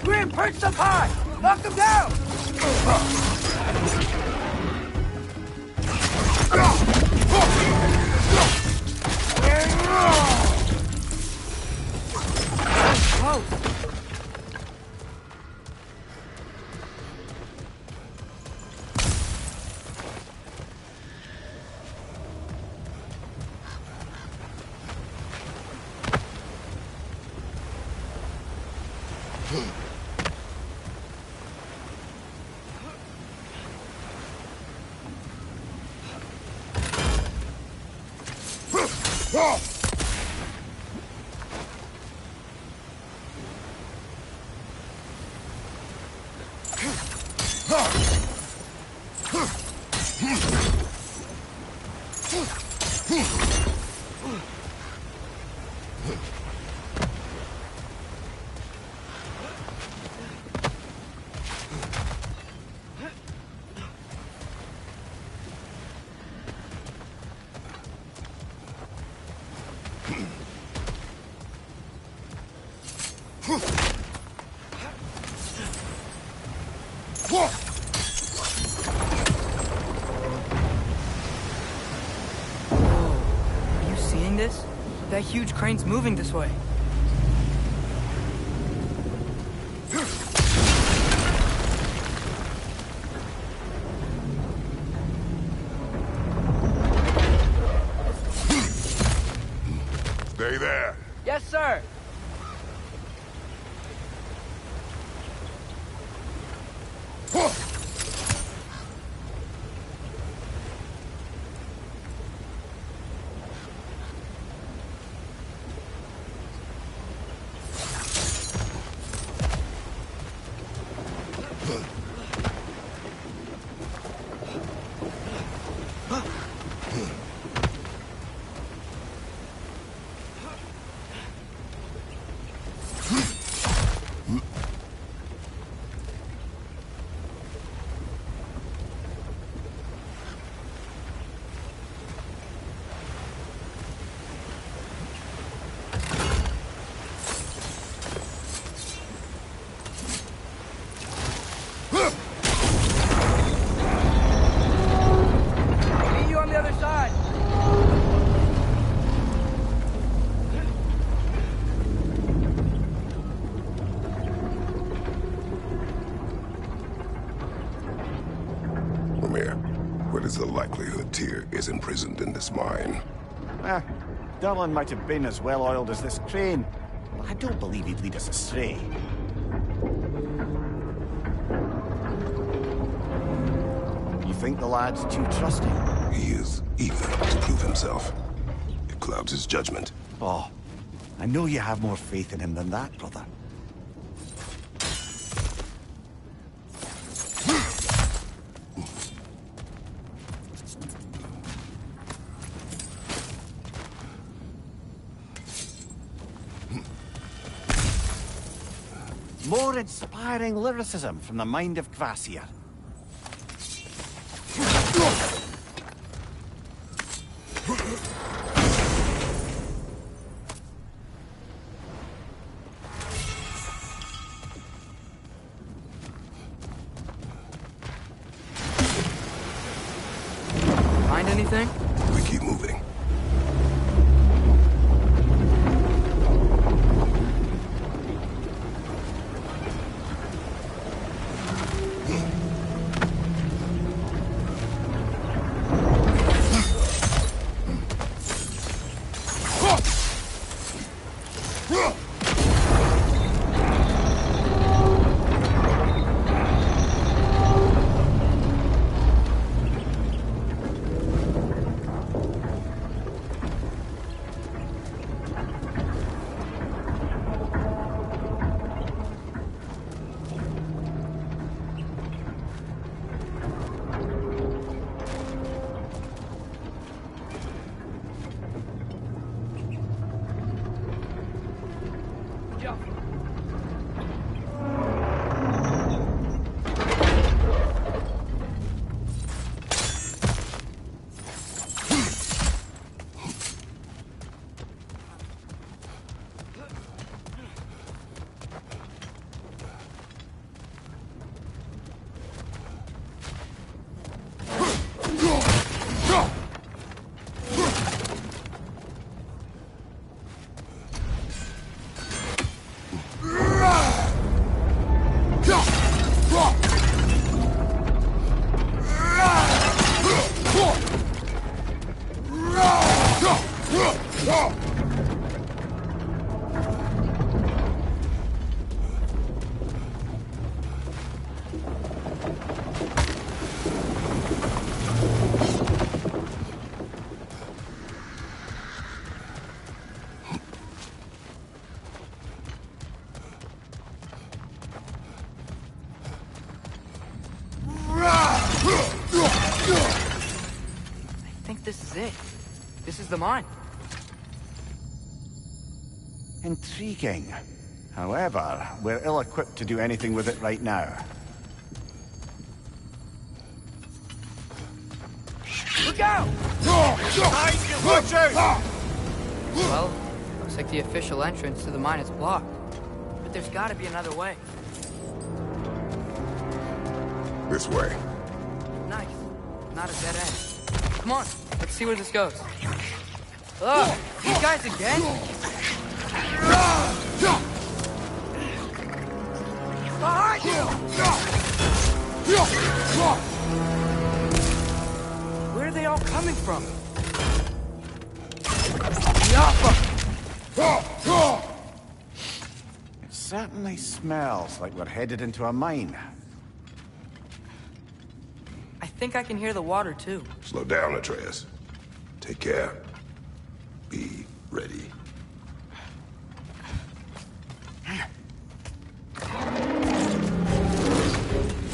Grim, perched up high! Knock him down! Close. Are you seeing this? That huge crane's moving this way. Stay there. Yes, sir. See you on the other side. Ramir, what is the likelihood Tyr is imprisoned in this mine? Durlin might have been as well-oiled as this crane, but I don't believe he'd lead us astray. You think the lad's too trusting? He is eager to prove himself. It clouds his judgment. Oh, I know you have more faith in him than that, brother. More inspiring lyricism from the mind of Kvasir. Find anything? We keep moving. I think this is it. This is the mine. Intriguing. However, we're ill-equipped to do anything with it right now. Look out! Watch out! Well, looks like the official entrance to the mine is blocked. But there's gotta be another way. This way. Nice. Not a dead end. Come on, let's see where this goes. Ugh, these guys again? Behind you! Where are they all coming from? It certainly smells like we're headed into a mine. I think I can hear the water too. Slow down, Atreus. Take care. Be ready.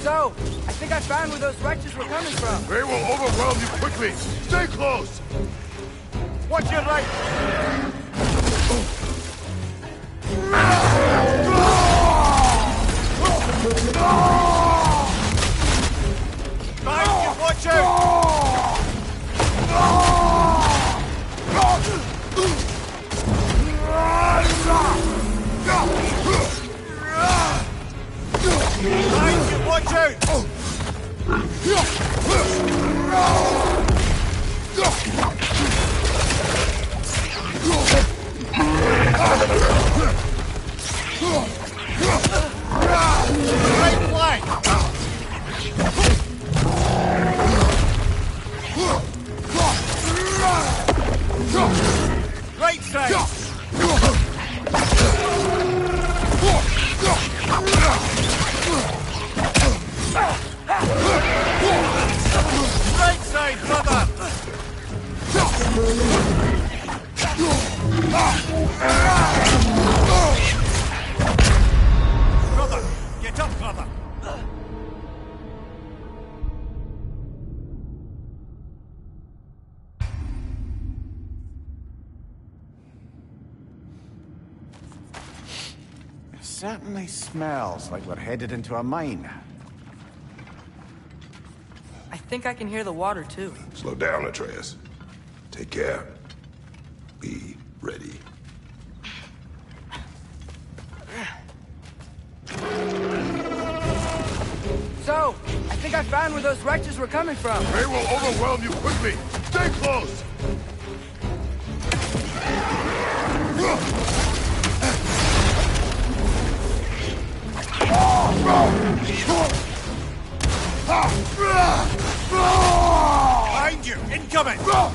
So, I think I found where those wretches were coming from. They will overwhelm you quickly. Stay close. Watch your right! Behind you, watch out! Behind you, watch out! Right flank! Right side! Right side, brother! certainly smells like we're headed into a mine. I think I can hear the water, too. Slow down, Atreus. Take care. Be ready. So, I think I found where those wretches were coming from. They will overwhelm you quickly. Stay close. Behind you! Incoming! Behind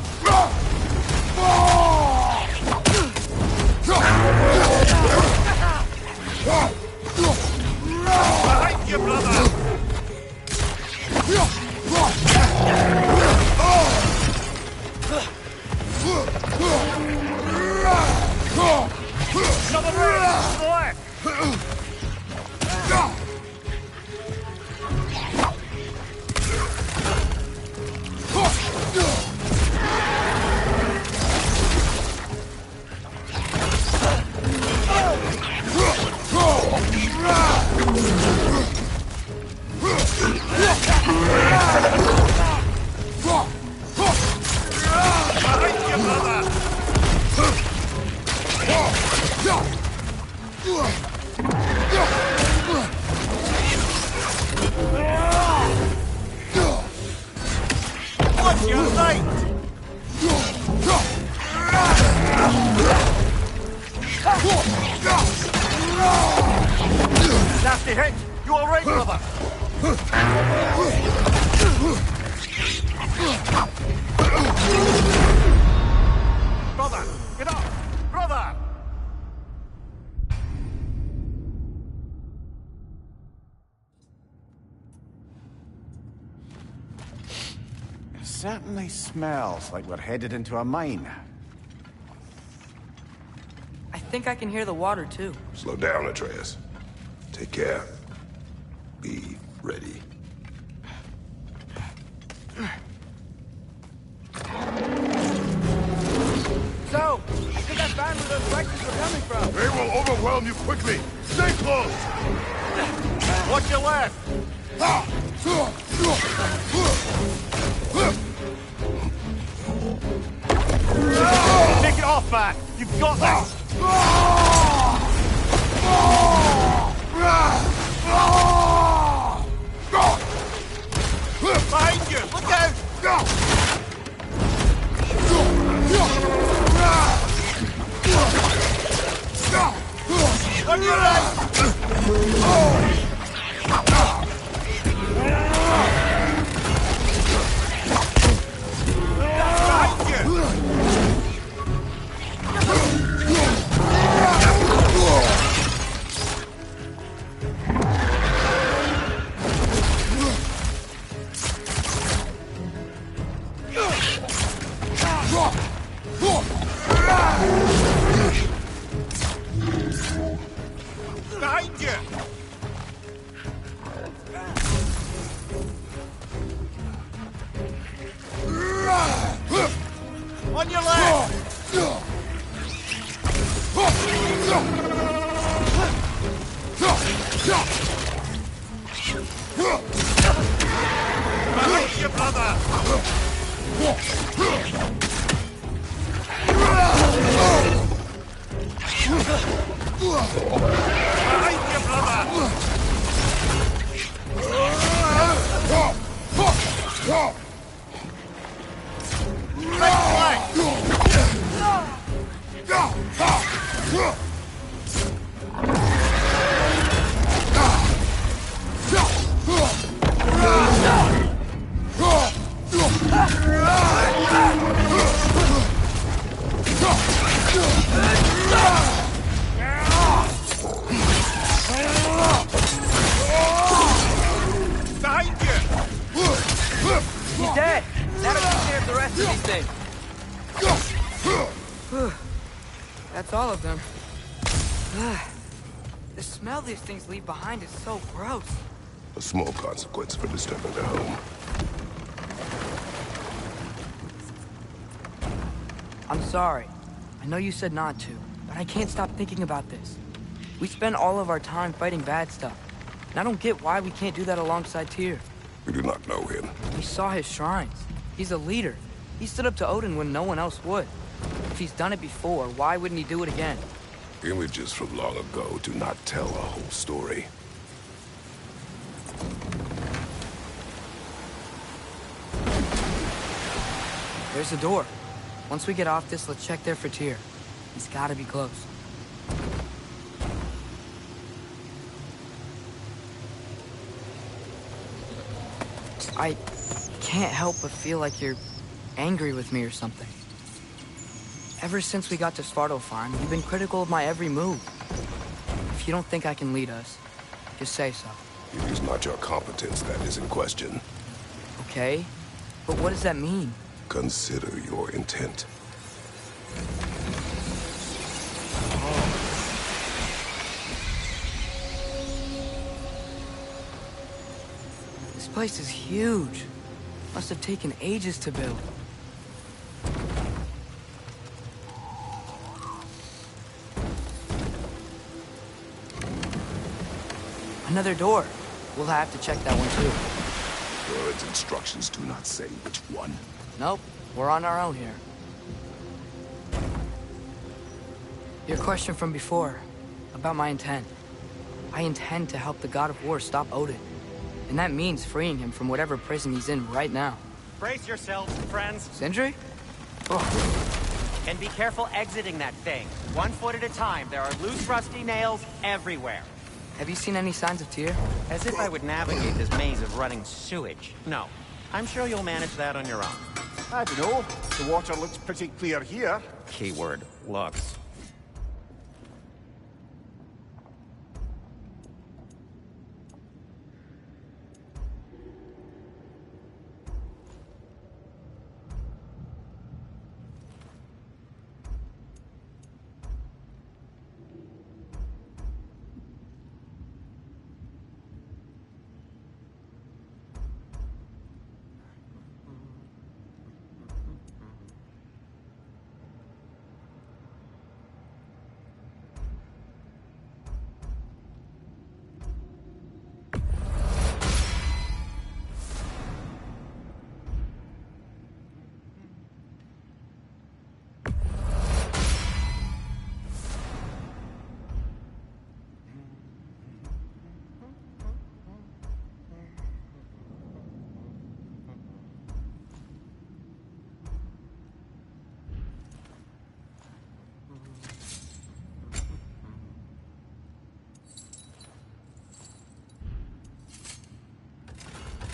you, brother! Another raid to the left! Watch your right! Nasty hit! You all right, brother? Brother! Get up! Brother! It certainly smells like we're headed into a mine. I think I can hear the water, too. Slow down, Atreus. Take care. Be ready. So, I think I found where those wretches were coming from. They will overwhelm you quickly. Stay close. Watch your left! Take it off, man! You've got this! Behind you! Look out! On your right! Behind you! Behind you! On your left! Behind you, brother! Behind you, brother! Right flank! Behind you! He's dead. That'll take care of the rest of these things. That's all of them. The smell these things leave behind is so gross. A small consequence for disturbing their home. I'm sorry. I know you said not to, but I can't stop thinking about this. We spend all of our time fighting bad stuff. And I don't get why we can't do that alongside Tyr. We do not know him. We saw his shrines. He's a leader. He stood up to Odin when no one else would. If he's done it before, why wouldn't he do it again? Images from long ago do not tell a whole story. There's a door. Once we get off this, let's check there for Tyr. He's gotta be close. I can't help but feel like you're angry with me or something. Ever since we got to Svartalfheim, you've been critical of my every move. If you don't think I can lead us, just say so. It is not your competence that is in question. Okay? But what does that mean? Consider your intent. This place is huge. Must have taken ages to build. Another door. We'll have to check that one too. God's instructions do not say which one. Nope, we're on our own here. Your question from before, about my intent. I intend to help the God of War stop Odin. And that means freeing him from whatever prison he's in right now. Brace yourselves, friends. Sindri? Oh, And be careful exiting that thing. 1 foot at a time. There are loose, rusty nails everywhere. have you seen any signs of Tyr? As if I would navigate this maze of running sewage. No. I'm sure you'll manage that on your own. I don't know. The water looks pretty clear here. Keyword, looks.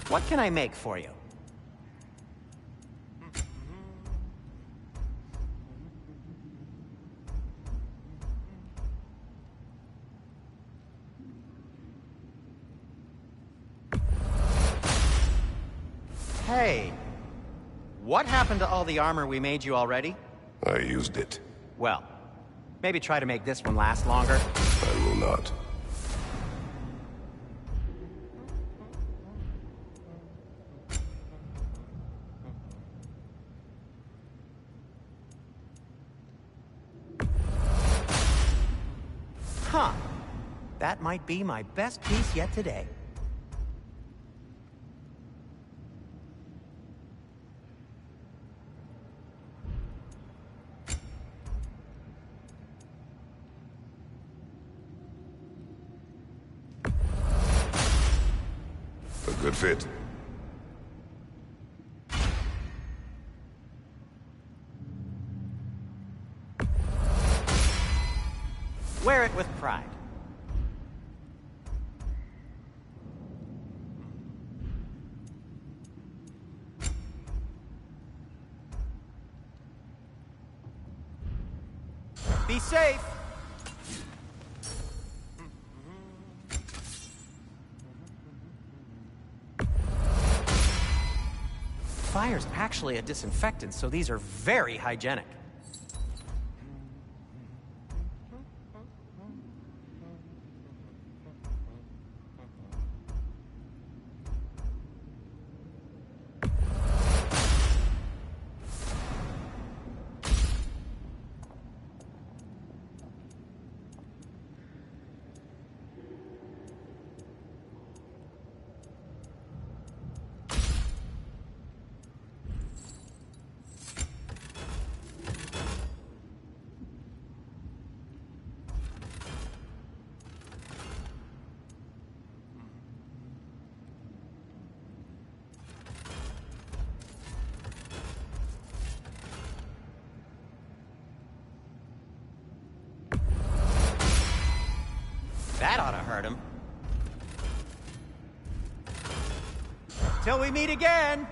What can I make for you? Hey, what happened to all the armor we made you already? I used it. Well, maybe try to make this one last longer. I will not. Huh. That might be my best piece yet today. A good fit. Wear it with pride. Be safe. Fire's actually a disinfectant, so these are very hygienic. That ought to hurt him. Till we meet again!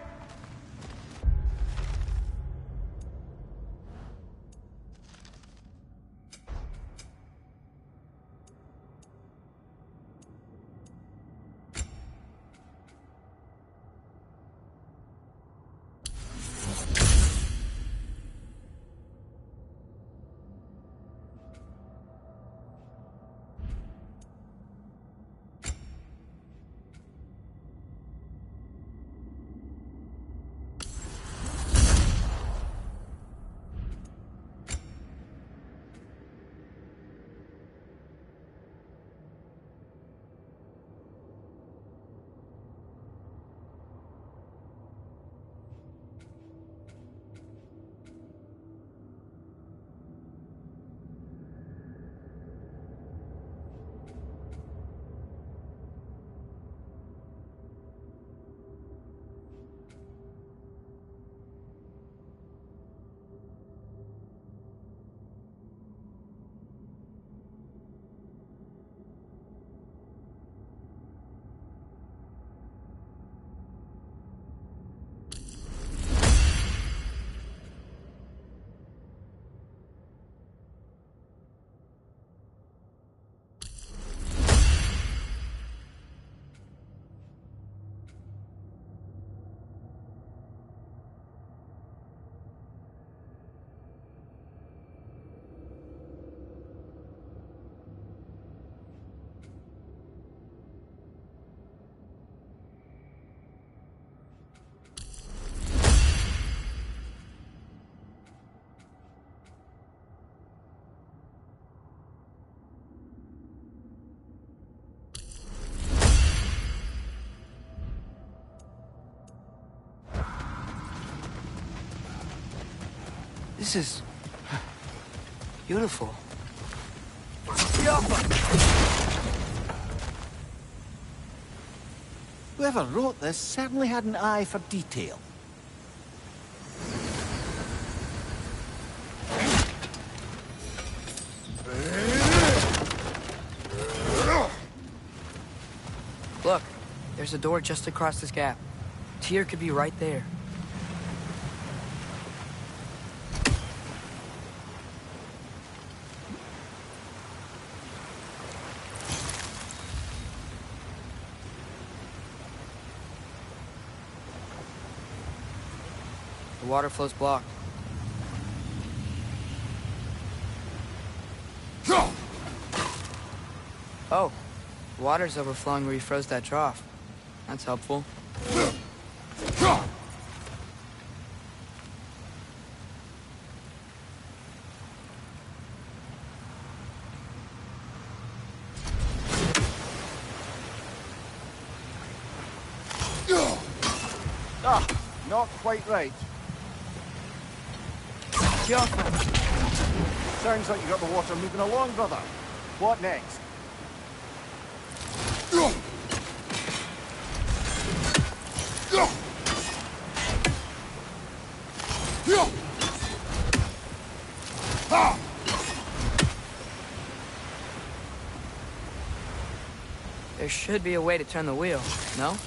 This is beautiful. Whoever wrote this certainly had an eye for detail. Look, there's a door just across this gap. Tyr could be right there. The water flow's blocked. Oh, water's overflowing where you froze that trough. That's helpful. Ah, not quite right. Sounds like you got the water moving along, brother. What next? There should be a way to turn the wheel, no?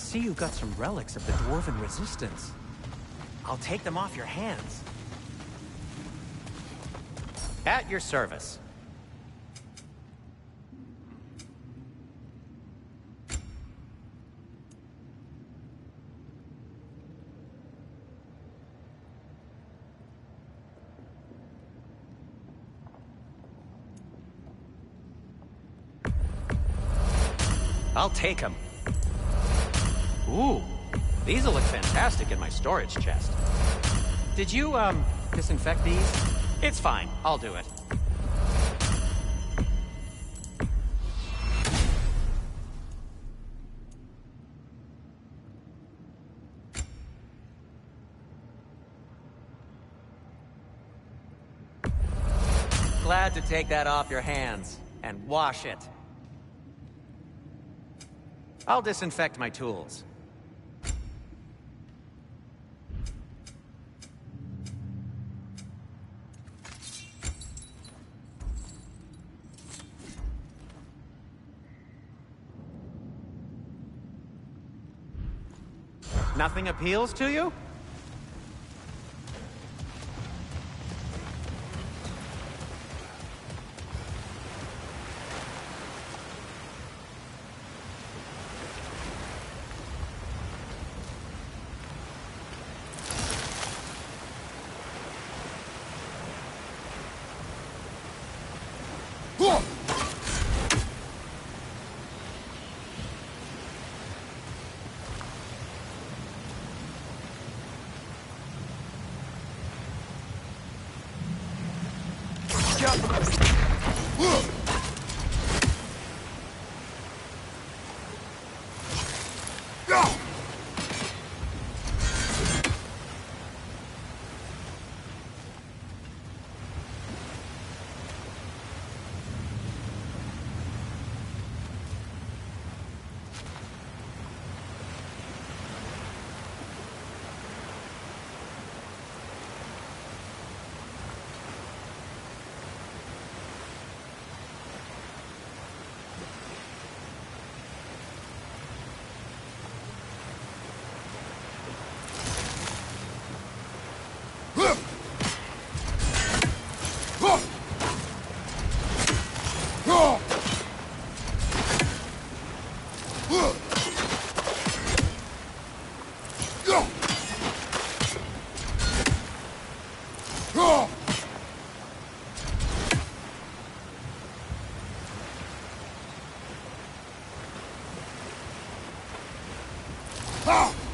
see you got some relics of the Dwarven Resistance. I'll take them off your hands. At your service. I'll take them. Ooh, these'll look fantastic in my storage chest. Did you, disinfect these? It's fine, I'll do it. Glad to take that off your hands and wash it. I'll disinfect my tools. Nothing appeals to you? Ah!